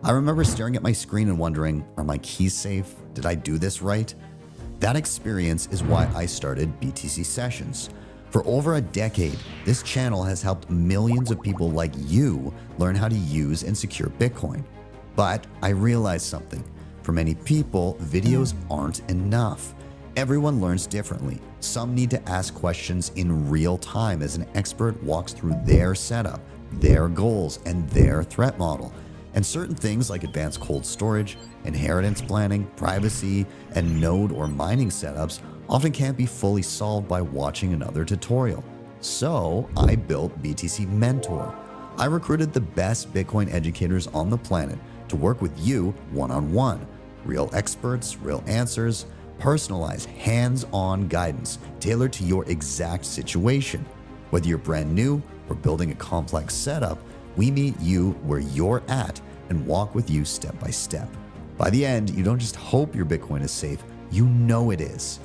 I remember staring at my screen and wondering, are my keys safe? Did I do this right? That experience is why I started BTC Sessions. For over a decade, this channel has helped millions of people like you learn how to use and secure Bitcoin. But I realized something. For many people, videos aren't enough. Everyone learns differently. Some need to ask questions in real time as an expert walks through their setup, their goals, and their threat model. And certain things like advanced cold storage, inheritance planning, privacy, and node or mining setups often can't be fully solved by watching another tutorial. So I built BTC Mentor. I recruited the best Bitcoin educators on the planet to work with you one-on-one. Real experts, real answers, personalized hands-on guidance tailored to your exact situation. Whether you're brand new or building a complex setup, we meet you where you're at and walk with you step by step. By the end, you don't just hope your Bitcoin is safe, you know it is.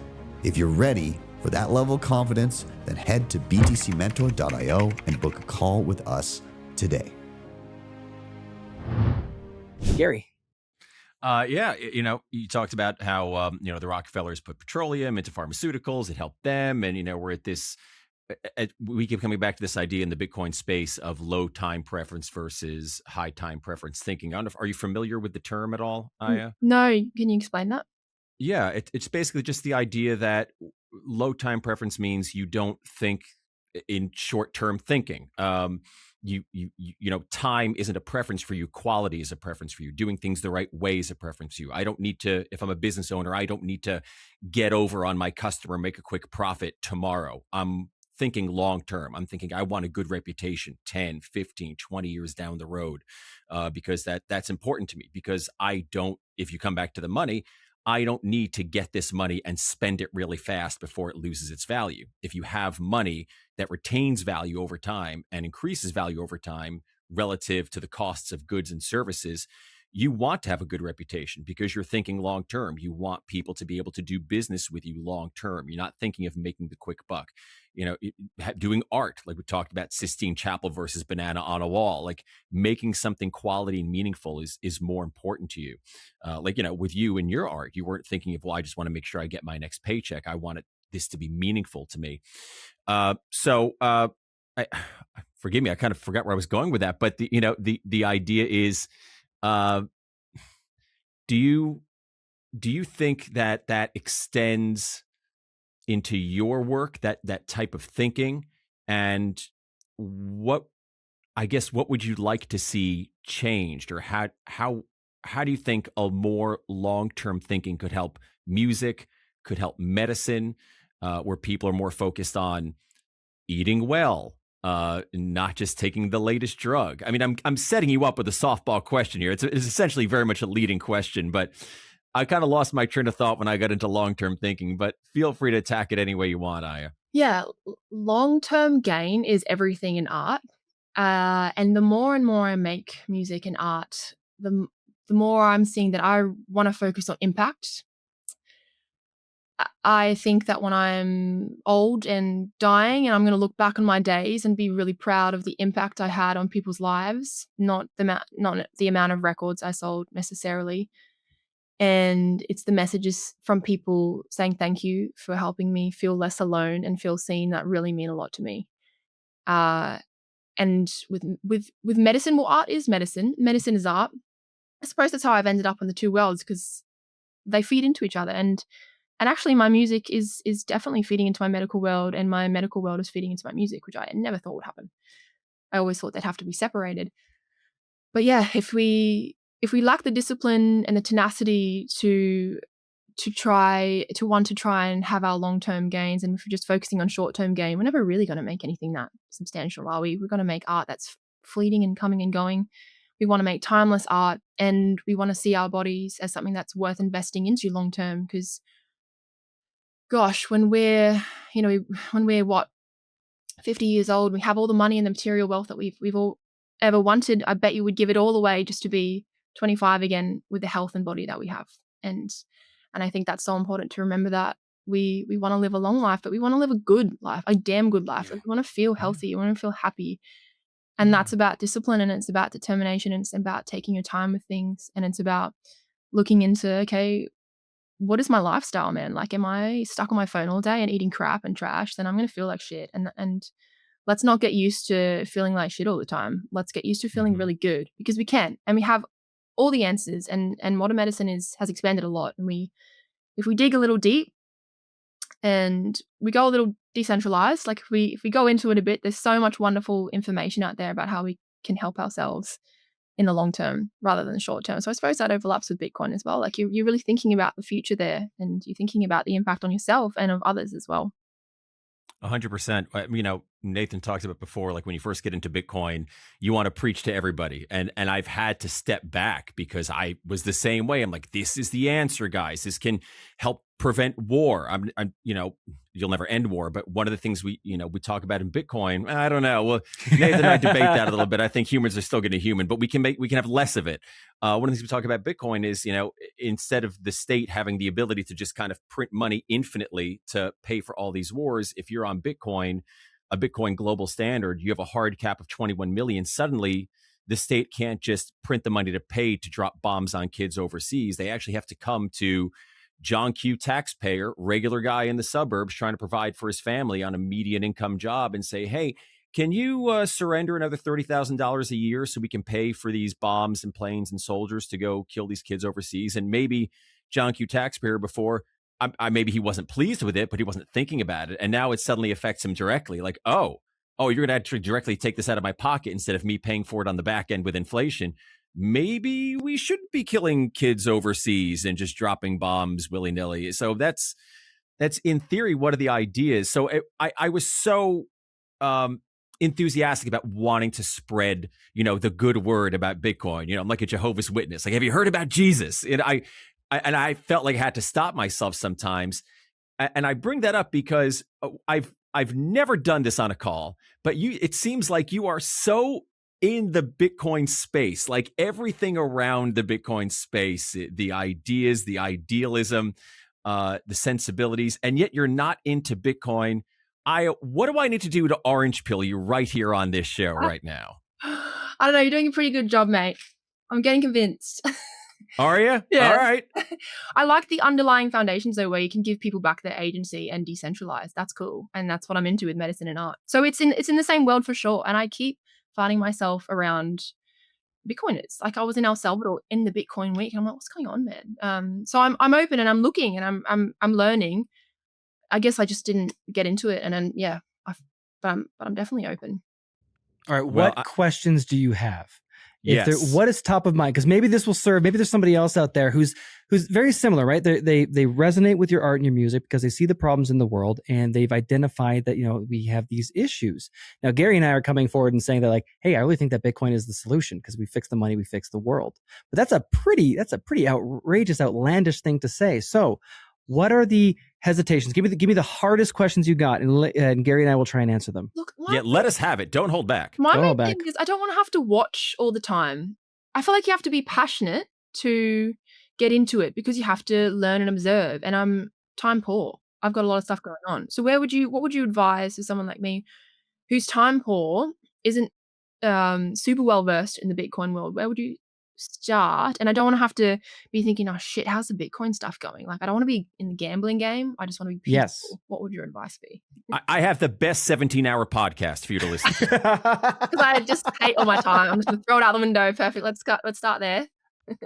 If you're ready for that level of confidence, then head to btcmentor.io and book a call with us today. Gary. Yeah, you talked about how, the Rockefellers put petroleum into pharmaceuticals. It helped them. And, we're at this, we keep coming back to this idea in the Bitcoin space of low time preference versus high time preference thinking. I don't know are you familiar with the term at all, Iyah? No, can you explain that? Yeah, it's basically just the idea that low time preference means you don't think in short term thinking. Time isn't a preference for you. Quality is a preference for you. Doing things the right way is a preference for you. I don't need to, if I'm a business owner, I don't need to get over on my customer, make a quick profit tomorrow. I'm thinking long term. I'm thinking I want a good reputation 10, 15, 20 years down the road, because that's important to me, because if you come back to the money, I don't need to get this money and spend it really fast before it loses its value. If you have money that retains value over time and increases value over time relative to the costs of goods and services, you want to have a good reputation because you're thinking long term. You want people to be able to do business with you long term. You're not thinking of making the quick buck. Doing art, like we talked about Sistine Chapel versus banana on a wall, like making something quality and meaningful is more important to you. With you and your art, you weren't thinking of, well, I just want to make sure I get my next paycheck. I want this to be meaningful to me. Forgive me, I kind of forgot where I was going with that. But the idea is, do you think that extends into your work, that type of thinking? And what would you like to see changed, or how do you think a more long-term thinking could help music, could help medicine, where people are more focused on eating well, not just taking the latest drug? I mean, I'm setting you up with a softball question here. It's essentially very much a leading question, but I kind of lost my train of thought when I got into long-term thinking, but feel free to attack it any way you want, Iyah. Yeah, long-term gain is everything in art. And the more and more I make music and art, the more I'm seeing that I want to focus on impact. I think that when I'm old and dying, and I'm going to look back on my days and be really proud of the impact I had on people's lives, not the amount of records I sold necessarily. And it's the messages from people saying thank you for helping me feel less alone and feel seen that really mean a lot to me. And with medicine, well, art is medicine. Medicine is art. I suppose that's how I've ended up in the two worlds, because they feed into each other. And actually, my music is definitely feeding into my medical world, and my medical world is feeding into my music, which I never thought would happen. I always thought they'd have to be separated. But yeah, if we lack the discipline and the tenacity to try and have our long-term gains, and if we're just focusing on short-term gain, we're never really going to make anything that substantial, are we? We're going to make art that's fleeting and coming and going. We want to make timeless art, and we want to see our bodies as something that's worth investing into long-term, because gosh, when we're 50 years old, we have all the money and the material wealth that we've all ever wanted, I bet you would give it all away just to be 25 again with the health and body that we have. And I think that's so important to remember, that we want to live a long life, but we want to live a good life, a damn good life. Like, we want to feel healthy, we want to feel happy. And that's about discipline, and it's about determination, and it's about taking your time with things, and it's about looking into, okay, what is my lifestyle, man? Like, am I stuck on my phone all day and eating crap and trash? Then I'm going to feel like shit. And let's not get used to feeling like shit all the time. Let's get used to feeling really good, because we can, and we have all the answers. And modern medicine has expanded a lot. And if we dig a little deep and we go a little decentralized, like if we go into it a bit, there's so much wonderful information out there about how we can help ourselves in the long term rather than the short term. So I suppose that overlaps with Bitcoin as well. Like, you're really thinking about the future there, and you're thinking about the impact on yourself and of others as well. 100%. Nathan talked about before, like when you first get into Bitcoin, you want to preach to everybody. And I've had to step back because I was the same way. I'm like, this is the answer, guys. This can help prevent war. I'm you'll never end war. But one of the things we talk about in Bitcoin, I don't know. Well, Nathan and I debate that a little bit. I think humans are still going to human, but we can have less of it. One of the things we talk about Bitcoin is, instead of the state having the ability to just kind of print money infinitely to pay for all these wars, if you're on Bitcoin, a Bitcoin global standard, you have a hard cap of 21 million. Suddenly, the state can't just print the money to pay to drop bombs on kids overseas. They actually have to come to John Q, taxpayer, regular guy in the suburbs trying to provide for his family on a median income job and say, hey, can you surrender another $30,000 a year so we can pay for these bombs and planes and soldiers to go kill these kids overseas? And maybe John Q, taxpayer, before, maybe he wasn't pleased with it, but he wasn't thinking about it. And now it suddenly affects him directly. Like, oh, you're going to actually directly take this out of my pocket instead of me paying for it on the back end with inflation. Maybe we shouldn't be killing kids overseas and just dropping bombs willy-nilly. So that's in theory one of the ideas. So I was so enthusiastic about wanting to spread, the good word about Bitcoin. I'm like a Jehovah's Witness. Like, have you heard about Jesus? And I felt like I had to stop myself sometimes. And I bring that up because I've never done this on a call, but it seems like you are so in the Bitcoin space, like everything around the Bitcoin space, the ideas, the idealism, the sensibilities, and yet you're not into Bitcoin. What do I need to do to orange pill you right here on this show right now? I don't know. You're doing a pretty good job, mate. I'm getting convinced. Are you? Yeah. All right. I like the underlying foundations, though, where you can give people back their agency and decentralize. That's cool. And that's what I'm into with medicine and art. So it's in the same world for sure. And I keep finding myself around Bitcoiners. Like, I was in El Salvador in the Bitcoin week, and I'm like, what's going on, man? So I'm open and I'm looking and I'm learning. I guess I just didn't get into it, and then but I'm definitely open. All right, what questions do you have? Yes. What is top of mind? Because maybe this will serve. Maybe there's somebody else out there who's very similar, right? They resonate with your art and your music because they see the problems in the world and they've identified that we have these issues. Now, Gary and I are coming forward and saying that, like, hey, I really think that Bitcoin is the solution because we fix the money, we fix the world. But that's a pretty outrageous, outlandish thing to say. So, what are the hesitations? Give me the hardest questions you got, and Gary and I will try and answer them. Look, let us have it. Don't hold back. My main thing is I don't want to have to watch all the time. I feel like you have to be passionate to get into it because you have to learn and observe. And I'm time poor. I've got a lot of stuff going on. So what would you advise to someone like me who's time poor, isn't super well versed in the Bitcoin world? Where would you start? And I don't want to have to be thinking, oh shit, how's the Bitcoin stuff going? Like, I don't want to be in the gambling game. I just want to be peaceful. Yes. What would your advice be? I have the best 17-hour podcast for you to listen to. Because I just hate all my time. I'm just going to throw it out the window. Perfect. Let's start there.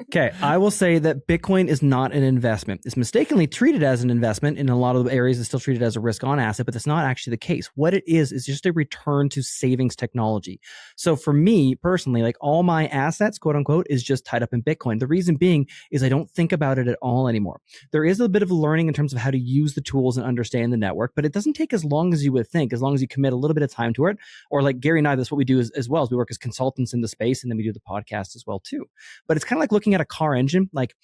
Okay, I will say that Bitcoin is not an investment. It's mistakenly treated as an investment. In a lot of areas, it's still treated as a risk-on asset, but that's not actually the case. What it is just a return to savings technology. So for me personally, like, all my assets, quote unquote, is just tied up in Bitcoin. The reason being is I don't think about it at all anymore. There is a bit of learning in terms of how to use the tools and understand the network, but it doesn't take as long as you would think, as long as you commit a little bit of time to it. Or like Gary and I, that's what we do as well, as we work as consultants in the space, and then we do the podcast as well too. But it's kind of like looking at a car engine. Like,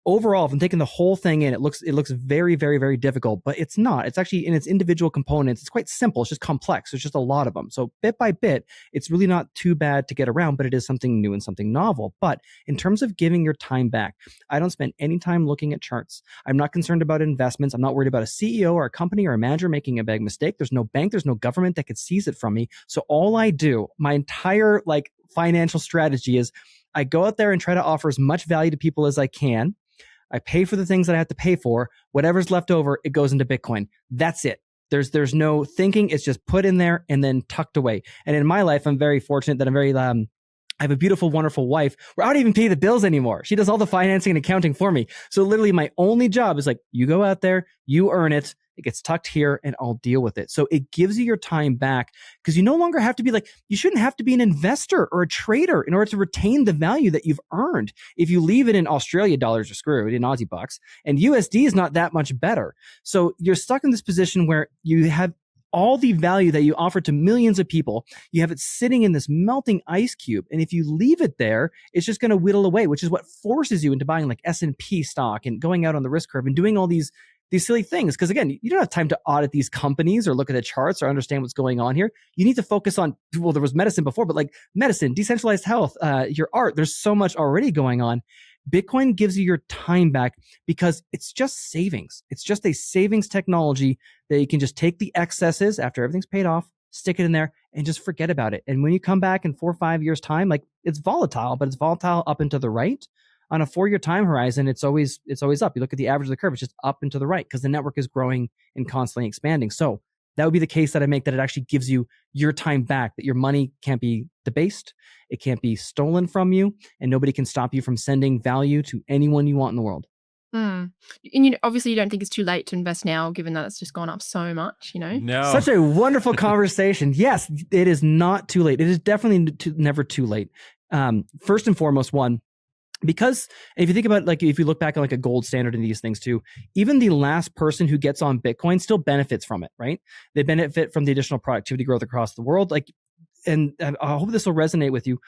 overall, if I'm taking the whole thing in, it looks very, very, very difficult, but it's not. It's actually, in its individual components, it's quite simple. It's just complex. There's just a lot of them. So bit by bit, it's really not too bad to get around, but it is something new and something novel. But in terms of giving your time back, I don't spend any time looking at charts. I'm not concerned about investments. I'm not worried about a CEO or a company or a manager making a big mistake. There's no bank, there's no government that could seize it from me. So all I do, my entire financial strategy is I go out there and try to offer as much value to people as I can. I pay for the things that I have to pay for. Whatever's left over, it goes into Bitcoin. That's it. There's no thinking. It's just put in there and then tucked away. And in my life, I'm very fortunate that I have a beautiful, wonderful wife where I don't even pay the bills anymore. She does all the financing and accounting for me. So literally my only job is like, you go out there, you earn it. It gets tucked here and I'll deal with it. So it gives you your time back because you no longer have to be you shouldn't have to be an investor or a trader in order to retain the value that you've earned. If you leave it in Australia, dollars are screwed, in Aussie bucks, and USD is not that much better. So you're stuck in this position where you have all the value that you offer to millions of people, you have it sitting in this melting ice cube. And if you leave it there, it's just going to whittle away, which is what forces you into buying like S&P stock and going out on the risk curve and doing all these silly things. Because again, you don't have time to audit these companies or look at the charts or understand what's going on here. You need to focus on, well, there was medicine before, but like medicine, decentralized health, your art, there's so much already going on. Bitcoin gives you your time back because it's just savings. It's just a savings technology that you can just take the excesses after everything's paid off, stick it in there and just forget about it. And when you come back in 4 or 5 years time, like it's volatile, but it's volatile up and to the right. On a 4-year time horizon, it's always up. You look at the average of the curve, it's just up and to the right because the network is growing and constantly expanding. So that would be the case that I make, that it actually gives you your time back, that your money can't be debased, it can't be stolen from you, and nobody can stop you from sending value to anyone you want in the world. And obviously you don't think it's too late to invest now, given that it's just gone up so much, No. Such a wonderful conversation. Yes, it is not too late. It is definitely never too late. First and foremost, because if you think about, like, if you look back on like a gold standard in these things too, even the last person who gets on Bitcoin still benefits from it, right? They benefit from the additional productivity growth across the world. And I hope this will resonate with you.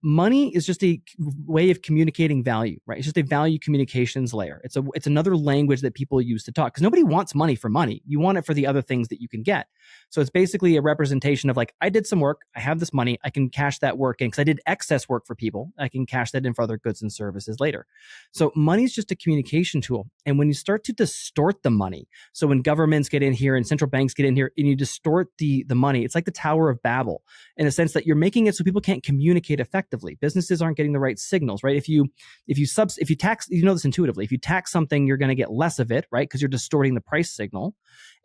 Money is just a way of communicating value, right? It's just a value communications layer. It's another language that people use to talk, because nobody wants money for money. You want it for the other things that you can get. So it's basically a representation of like, I did some work, I have this money, I can cash that work in because I did excess work for people. I can cash that in for other goods and services later. So money is just a communication tool. And when you start to distort the money, so when governments get in here and central banks get in here and you distort the money, it's like the Tower of Babel in a sense that you're making it so people can't communicate effectively. Businesses aren't getting the right signals, right? If you tax, you know this intuitively, if you tax something, you're going to get less of it, right? Because you're distorting the price signal,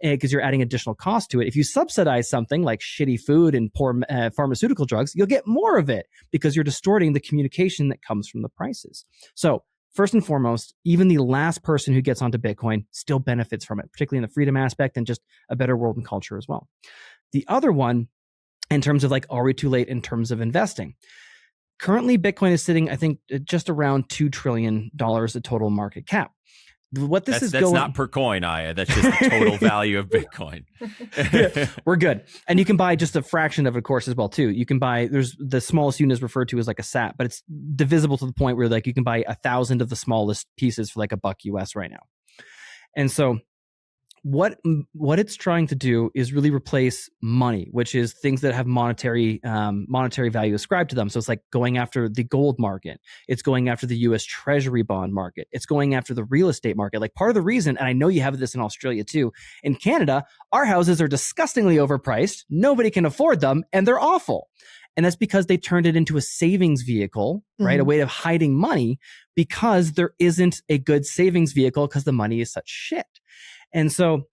because you're adding additional cost to it. If you subsidize something like shitty food and poor pharmaceutical drugs, you'll get more of it because you're distorting the communication that comes from the prices. So first and foremost, even the last person who gets onto Bitcoin still benefits from it, particularly in the freedom aspect and just a better world and culture as well. The other one, in terms of like, are we too late in terms of investing? Currently, Bitcoin is sitting, I think, just around $2 trillion of total market cap. What this is that's going, not per coin, Iyah. That's just the total value of Bitcoin. Yeah, we're good. And you can buy just a fraction of it, of course, as well, too. You can buy, there's the smallest unit is referred to as like a sat, but it's divisible to the point where like you can buy 1,000 of the smallest pieces for like $1 US right now. And so what it's trying to do is really replace money, which is things that have monetary value ascribed to them. So it's like going after the gold market. It's going after the US Treasury bond market. It's going after the real estate market. Like part of the reason, and I know you have this in Australia too, in Canada, our houses are disgustingly overpriced. Nobody can afford them and they're awful. And that's because they turned it into a savings vehicle, right? A way of hiding money, because there isn't a good savings vehicle because the money is such shit. And so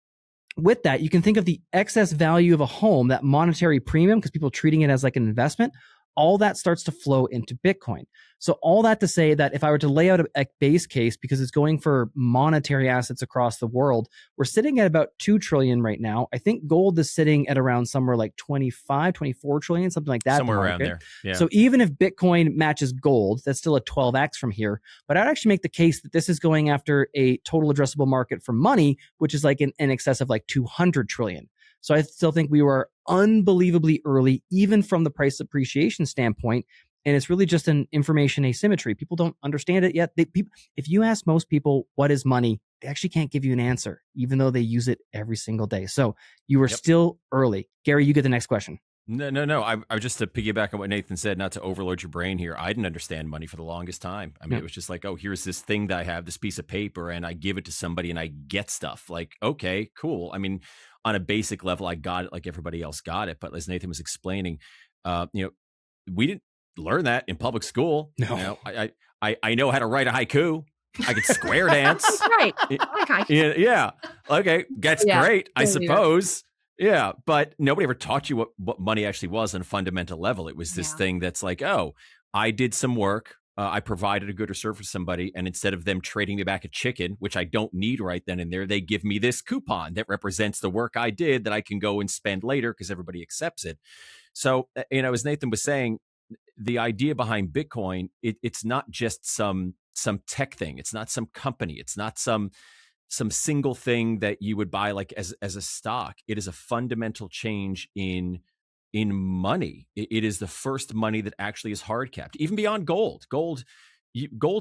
with that, you can think of the excess value of a home, that monetary premium, because people are treating it as like an investment, all that starts to flow into Bitcoin. So all that to say that if I were to lay out a base case, because it's going for monetary assets across the world, we're sitting at about 2 trillion right now. I think gold is sitting at around somewhere like 25, 24 trillion, something like that. Somewhere around there. Yeah. So even if Bitcoin matches gold, that's still a 12x from here. But I'd actually make the case that this is going after a total addressable market for money, which is like in excess of like 200 trillion. So I still think we were unbelievably early, even from the price appreciation standpoint. And it's really just an information asymmetry. People don't understand it yet. If you ask most people what is money, they actually can't give you an answer, even though they use it every single day. So you were still early. Gary, you get the next question. No. I just to piggyback on what Nathan said, not to overload your brain here. I didn't understand money for the longest time. I mean, it was just like, oh, here's this thing that I have, this piece of paper, and I give it to somebody and I get stuff. Like, okay, cool. I mean, on a basic level, I got it like everybody else got it. But as Nathan was explaining, we didn't learn that in public school. No. I know how to write a haiku. I could square dance. Right. Okay. Yeah. Okay. That's great, I suppose. Yeah. But nobody ever taught you what money actually was on a fundamental level. It was this thing that's like, oh, I did some work. I provided a good or service for somebody. And instead of them trading me back a chicken, which I don't need right then and there, they give me this coupon that represents the work I did that I can go and spend later because everybody accepts it. So, as Nathan was saying, the idea behind Bitcoin, it's not just some tech thing. It's not some company. It's not some some single thing that you would buy like as a stock. It is a fundamental change in money. It is the first money that actually is hard capped, even beyond gold. Gold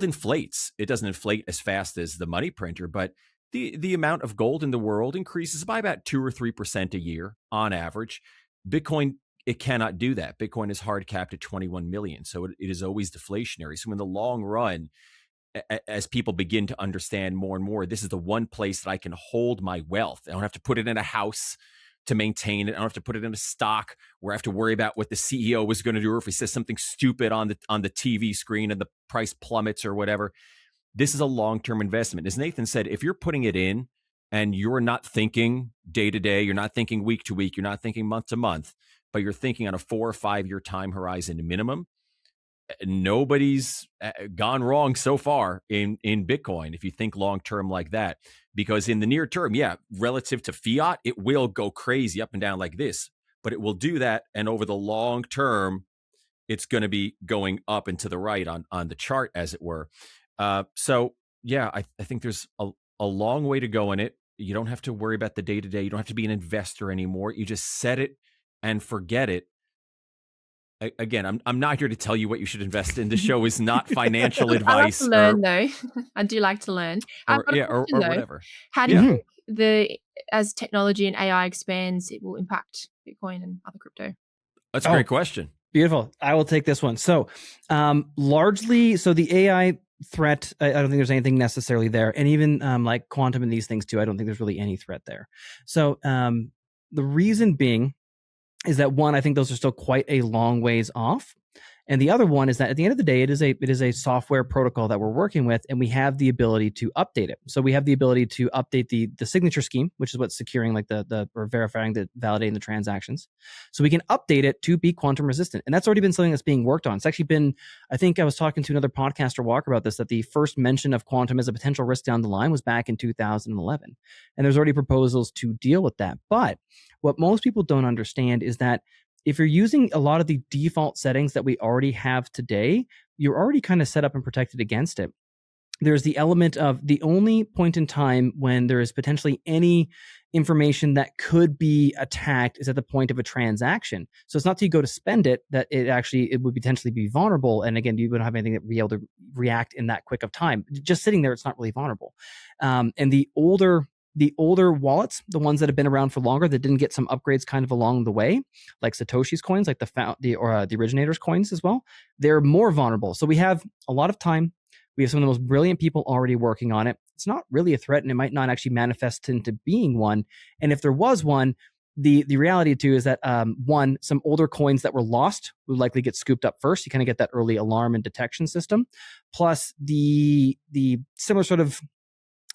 inflates. It doesn't inflate as fast as the money printer, but the amount of gold in the world increases by about 2 or 3% a year on average. Bitcoin, it cannot do that. Bitcoin is hard capped at 21 million. So it is always deflationary. So in the long run, as people begin to understand more and more, this is the one place that I can hold my wealth. I don't have to put it in a house to maintain it. I don't have to put it in a stock where I have to worry about what the CEO was going to do, or if he says something stupid on the TV screen and the price plummets or whatever. This is a long-term investment. As Nathan said, if you're putting it in and you're not thinking day to day, you're not thinking week to week, you're not thinking month to month, but you're thinking on a 4 or 5 year time horizon minimum, nobody's gone wrong so far in Bitcoin if you think long-term like that. Because in the near term, yeah, relative to fiat, it will go crazy up and down like this, but it will do that. And over the long term, it's going to be going up and to the right on the chart, as it were. So yeah, I think there's a long way to go in it. You don't have to worry about the day-to-day. You don't have to be an investor anymore. You just set it and forget it. Again, I'm not here to tell you what you should invest in. The show is not financial advice. I like to learn, though. I do like to learn. Or whatever. How do you think as technology and AI expands, it will impact Bitcoin and other crypto? That's a great question. Beautiful. I will take this one. So largely, so the AI threat, I don't think there's anything necessarily there. And even like quantum and these things too, I don't think there's really any threat there. So the reason being is that, one, I think those are still quite a long ways off. And the other one is that at the end of the day, it is a software protocol that we're working with, and we have the ability to update it. So we have the ability to update the signature scheme, which is what's securing like or verifying, validating the transactions. So we can update it to be quantum resistant. And that's already been something that's being worked on. It's actually been, I think I was talking to another podcaster, Walker, about this, that the first mention of quantum as a potential risk down the line was back in 2011. And there's already proposals to deal with that. But what most people don't understand is that if you're using a lot of the default settings that we already have today, you're already kind of set up and protected against it. There's the element of the only point in time when there is potentially any information that could be attacked is at the point of a transaction. So it's not till you go to spend it that it would potentially be vulnerable. And again, you wouldn't have anything that would be able to react in that quick of time. Just sitting there, it's not really vulnerable. And the older wallets, the ones that have been around for longer that didn't get some upgrades kind of along the way, like Satoshi's coins, like the originator's coins as well, they're more vulnerable. So we have a lot of time. We have some of the most brilliant people already working on it. It's not really a threat, and it might not actually manifest into being one. And if there was one, the reality too is that one, some older coins that were lost would likely get scooped up first. You kind of get that early alarm and detection system. Plus the similar sort of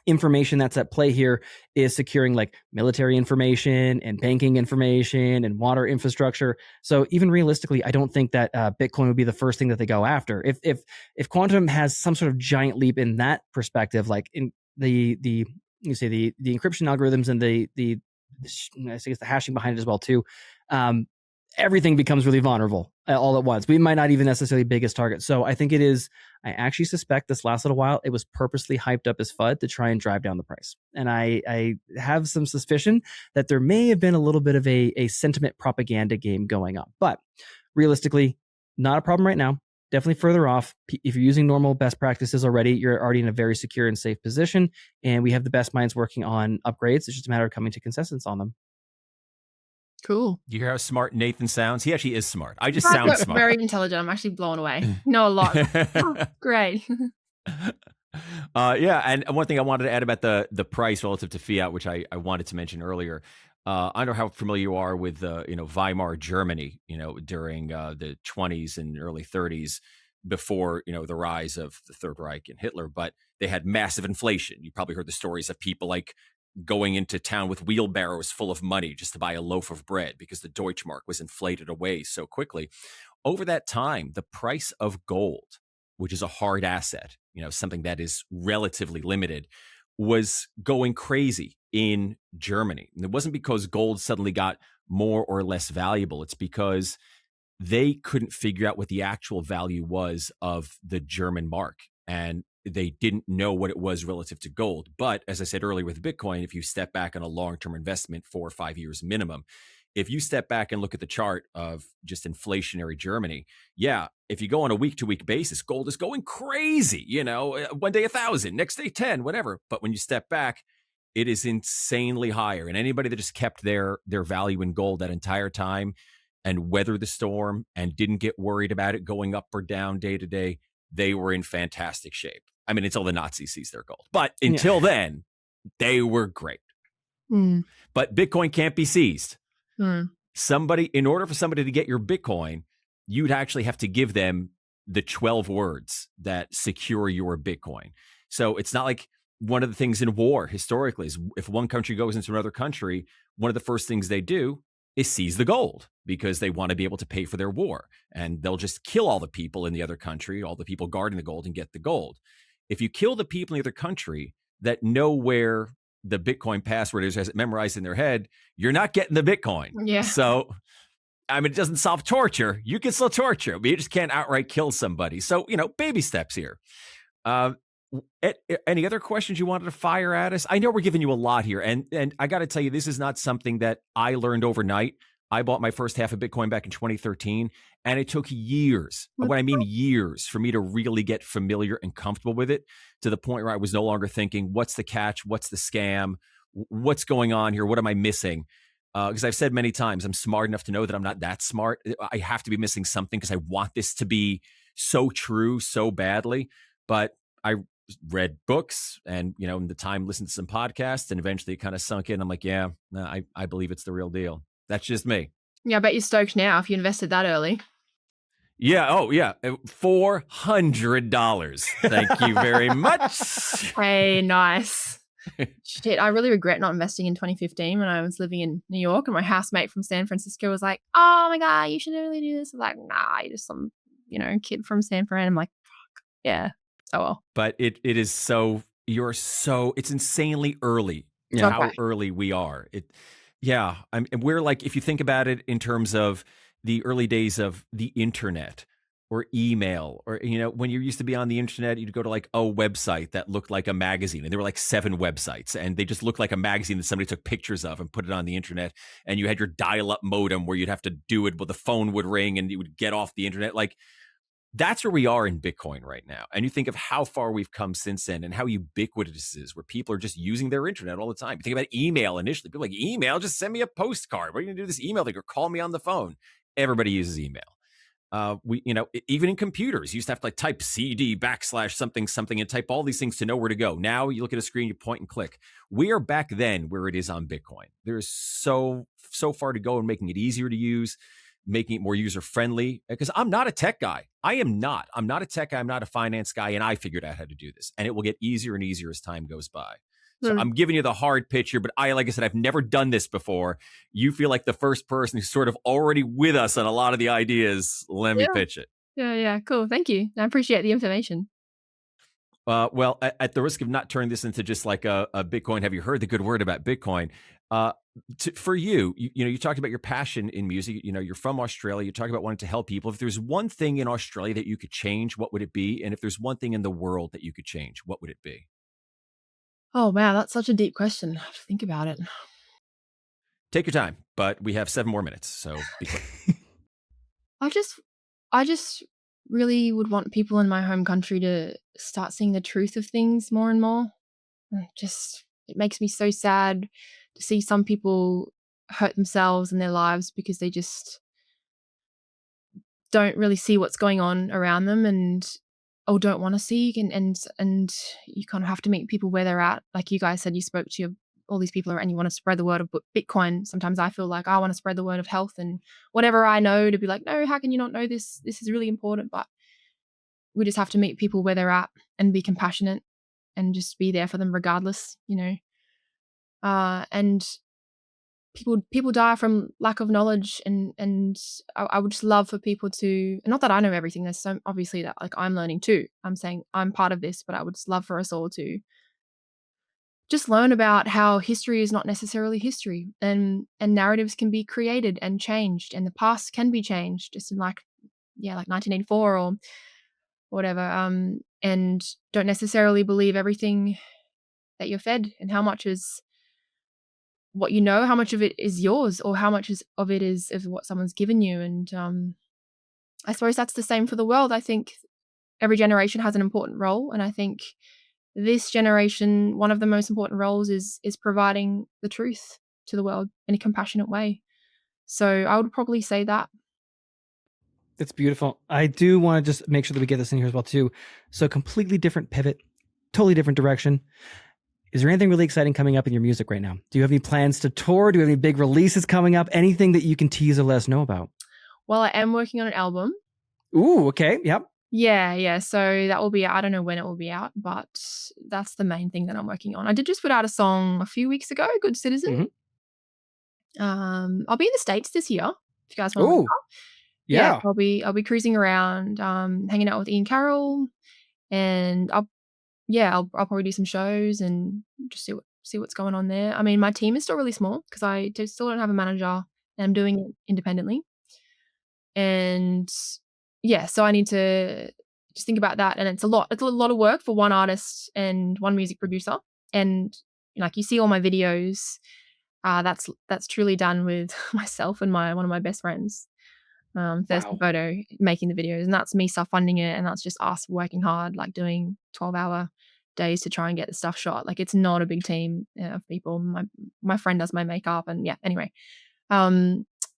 information that's at play here is securing like military information and banking information and water infrastructure. So even realistically, I don't think that Bitcoin would be the first thing that they go after. If quantum has some sort of giant leap in that perspective, like in the encryption algorithms and the I guess the hashing behind it as well too, everything becomes really vulnerable all at once. We might not even necessarily be biggest target. So I think I actually suspect this last little while, it was purposely hyped up as FUD to try and drive down the price. And I have some suspicion that there may have been a little bit of a sentiment propaganda game going on. But realistically, not a problem right now. Definitely further off. If you're using normal best practices already, you're already in a very secure and safe position. And we have the best minds working on upgrades. It's just a matter of coming to consensus on them. Cool. You hear how smart Nathan sounds? He actually is smart. I just sound smart. Very intelligent. I'm actually blown away. You know a lot. Oh, great. Yeah, and one thing I wanted to add about the price relative to fiat, which I wanted to mention earlier. I don't know how familiar you are with Weimar Germany, during the 20s and early 30s, before the rise of the Third Reich and Hitler, but they had massive inflation. You probably heard the stories of people like going into town with wheelbarrows full of money just to buy a loaf of bread because the Deutschmark was inflated away so quickly. Over that time, the price of gold, which is a hard asset, something that is relatively limited, was going crazy in Germany. And it wasn't because gold suddenly got more or less valuable. It's because they couldn't figure out what the actual value was of the German mark. And they didn't know what it was relative to gold. But as I said earlier with Bitcoin, if you step back on a long-term investment, 4 or 5 years minimum, if you step back and look at the chart of just inflationary Germany, yeah, if you go on a week-to-week basis, gold is going crazy. One day 1,000, next day 10, whatever. But when you step back, it is insanely higher. And anybody that just kept their value in gold that entire time and weathered the storm and didn't get worried about it going up or down day to day, they were in fantastic shape. I mean, until the Nazis seized their gold. But until then, they were great. Mm. But Bitcoin can't be seized. Mm. In order for somebody to get your Bitcoin, you'd actually have to give them the 12 words that secure your Bitcoin. So it's not like one of the things in war historically is if one country goes into another country, one of the first things they do is seize the gold because they want to be able to pay for their war. And they'll just kill all the people in the other country, all the people guarding the gold, and get the gold. If you kill the people in the other country that know where the Bitcoin password is, has it memorized in their head, you're not getting the Bitcoin. Yeah. So, I mean, it doesn't solve torture. You can still torture, but you just can't outright kill somebody. So, baby steps here. Any other questions you wanted to fire at us? I know we're giving you a lot here. And I got to tell you, this is not something that I learned overnight. I bought my first half of Bitcoin back in 2013, and it took years. When I mean years, for me to really get familiar and comfortable with it to the point where I was no longer thinking, what's the catch? What's the scam? What's going on here? What am I missing? Because I've said many times, I'm smart enough to know that I'm not that smart. I have to be missing something because I want this to be so true so badly. But I read books and, in the time listened to some podcasts, and eventually it kind of sunk in. I'm like, yeah, I believe it's the real deal. That's just me. Yeah, I bet you're stoked now if you invested that early. Yeah. Oh, yeah. $400. Thank you very much. Hey, nice. Shit, I really regret not investing in 2015 when I was living in New York, and my housemate from San Francisco was like, oh my God, you should really do this. I was like, nah, you're just some, kid from San Fran. I'm like, fuck. Yeah. Oh well. But it's insanely early. Yeah. How early we are. And we're like, if you think about it in terms of the early days of the internet or email, or, when you used to be on the internet, you'd go to like a website that looked like a magazine, and there were like 7 websites, and they just looked like a magazine that somebody took pictures of and put it on the internet. And you had your dial-up modem where you'd have to do it, but the phone would ring and you would get off the internet. Like, that's where we are in Bitcoin right now. And you think of how far we've come since then and how ubiquitous it is, where people are just using their internet all the time. You think about email initially. People are like, email, just send me a postcard. What are you going to do this email thing? Or call me on the phone. Everybody uses email. Even in computers, you used to have to like type CD / something and type all these things to know where to go. Now you look at a screen, you point and click. We are back then where it is on Bitcoin. There's so far to go in making it easier to use, making it more user-friendly, because I'm not a tech guy. I'm not a tech guy. I'm not a finance guy. And I figured out how to do this, and it will get easier and easier as time goes by. So I'm giving you the hard pitch here, but like I said, I've never done this before. You feel like the first person who's sort of already with us on a lot of the ideas. Let me pitch it. Yeah. Cool. Thank you. I appreciate the information. Well, at the risk of not turning this into just like a Bitcoin, have you heard the good word about Bitcoin? For you talked about your passion in music. You're from Australia. You talk about wanting to help people. If there's one thing in Australia that you could change, what would it be? And if there's one thing in the world that you could change, what would it be? Oh, wow. That's such a deep question. I have to think about it. Take your time, but we have 7 more minutes, so be quick. I just really would want people in my home country to start seeing the truth of things more and more. It makes me so sad to see some people hurt themselves in their lives because they just don't really see what's going on around them or don't want to see, and you kind of have to meet people where they're at. Like you guys said, you spoke to all these people and you want to spread the word of Bitcoin. Sometimes I feel like I want to spread the word of health and whatever I know, to be like, no, how can you not know this? This is really important. But we just have to meet people where they're at and be compassionate and just be there for them regardless, and people die from lack of knowledge, and I would just love for people to, not that I know everything, there's so obviously that like I'm learning too. I'm saying I'm part of this, but I would just love for us all to just learn about how history is not necessarily history, and narratives can be created and changed, and the past can be changed, just in like 1984 whatever, and don't necessarily believe everything that you're fed, and how much is what you know, how much of it is yours, or how much of it is what someone's given you. And I suppose that's the same for the world. I think every generation has an important role, and I think this generation, one of the most important roles is providing the truth to the world in a compassionate way. So I would probably say that. That's beautiful. I do want to just make sure that we get this in here as well too. So completely different pivot, totally different direction. Is there anything really exciting coming up in your music right now? Do you have any plans to tour? Do you have any big releases coming up? Anything that you can tease or let us know about? Well, I am working on an album. Ooh, okay. Yep. Yeah. So that will be out. I don't know when it will be out, but that's the main thing that I'm working on. I did just put out a song a few weeks ago, Good Citizen. I'll be in the States this year, if you guys want to look up. Yeah. I'll be cruising around, hanging out with Ian Carroll, and I'll probably do some shows and just see what's going on there. I mean, my team is still really small because I still don't have a manager, and I'm doing it independently. And yeah, so I need to just think about that, and it's a lot of work for one artist and one music producer. And like, you see all my videos, that's truly done with myself and one of my best friends, Thursday Photo, making the videos, and that's me self-funding it, and that's just us working hard, like doing 12-hour days to try and get the stuff shot. Like, it's not a big team of people. My friend does my makeup, and yeah, anyway.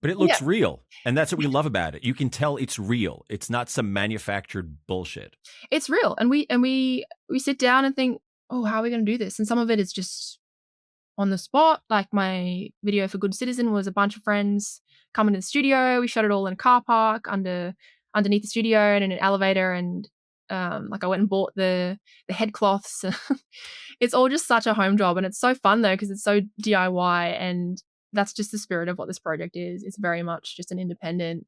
But it looks real, and that's what we love about it. You can tell it's real. It's not some manufactured bullshit. It's real, and we sit down and think, oh, how are we going to do this? And some of it is just on the spot. Like, my video for Good Citizen was a bunch of friends coming to the studio. We shot it all in a car park underneath the studio and in an elevator, and like, I went and bought the headcloths. It's all just such a home job, and it's so fun though because it's so DIY, and that's just the spirit of what this project is. It's very much just an independent,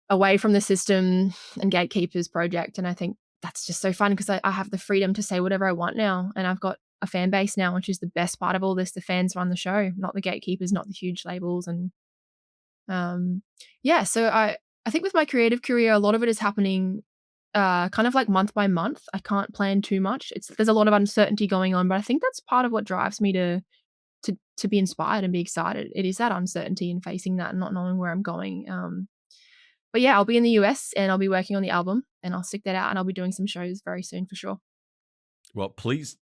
away from the system and gatekeepers project. And I think that's just so fun because I have the freedom to say whatever I want now, and I've got a fan base now, which is the best part of all this. The fans run the show, not the gatekeepers, not the huge labels. And so I think with my creative career, a lot of it is happening kind of like month by month. I can't plan too much. There's a lot of uncertainty going on, but I think that's part of what drives me to be inspired and be excited. It is that uncertainty and facing that and not knowing where I'm going. But yeah, I'll be in the US and I'll be working on the album, and I'll stick that out, and I'll be doing some shows very soon for sure. Well, please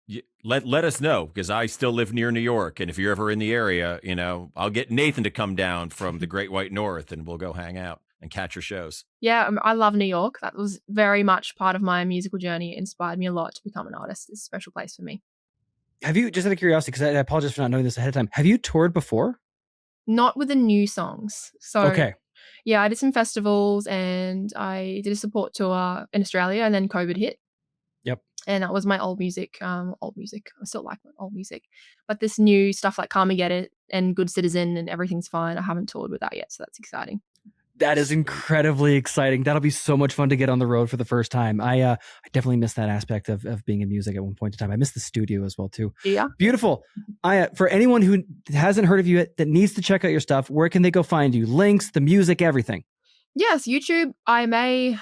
let us know, because I still live near New York, and if you're ever in the area, I'll get Nathan to come down from the Great White North, and we'll go hang out and catch your shows. Yeah, I love New York. That was very much part of my musical journey. It inspired me a lot to become an artist. It's a special place for me. Have you, just out of curiosity, because I apologize for not knowing this ahead of time, have you toured before? Not with the new songs. So okay. Yeah, I did some festivals, and I did a support tour in Australia, and then COVID hit. Yep. And that was my old music. I still like my old music. But this new stuff like Karmageddon and Good Citizen and Everything's Fine, I haven't toured with that yet, so that's exciting. That is incredibly exciting. That'll be so much fun to get on the road for the first time. I definitely missed that aspect of being in music at one point in time. I missed the studio as well too. Yeah. Beautiful. For anyone who hasn't heard of you yet, that needs to check out your stuff, where can they go find you? Links, the music, everything. Yes, YouTube, Iyah May,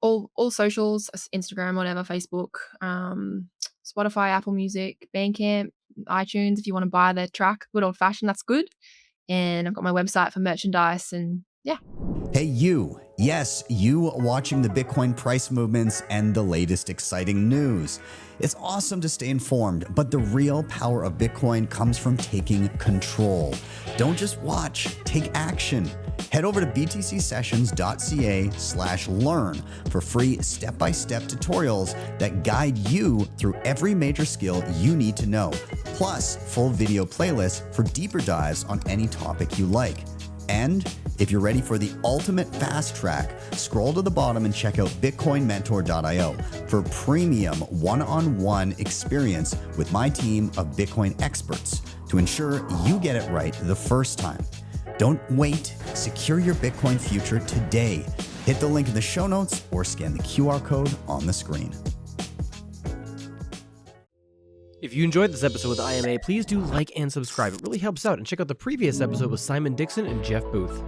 all socials, Instagram, whatever, Facebook, Spotify, Apple Music, Bandcamp, iTunes. If you want to buy the track, good old fashioned, that's good. And I've got my website for merchandise, and yeah. Hey, you. Yes, you watching the Bitcoin price movements and the latest exciting news. It's awesome to stay informed, but the real power of Bitcoin comes from taking control. Don't just watch, take action. Head over to btcsessions.ca/learn for free step-by-step tutorials that guide you through every major skill you need to know, plus full video playlists for deeper dives on any topic you like. And if you're ready for the ultimate fast track, scroll to the bottom and check out bitcoinmentor.io for premium one-on-one experience with my team of Bitcoin experts to ensure you get it right the first time. Don't wait. Secure your Bitcoin future today. Hit the link in the show notes or scan the QR code on the screen. If you enjoyed this episode with Iyah May, please do like and subscribe. It really helps out. And check out the previous episode with Simon Dixon and Jeff Booth.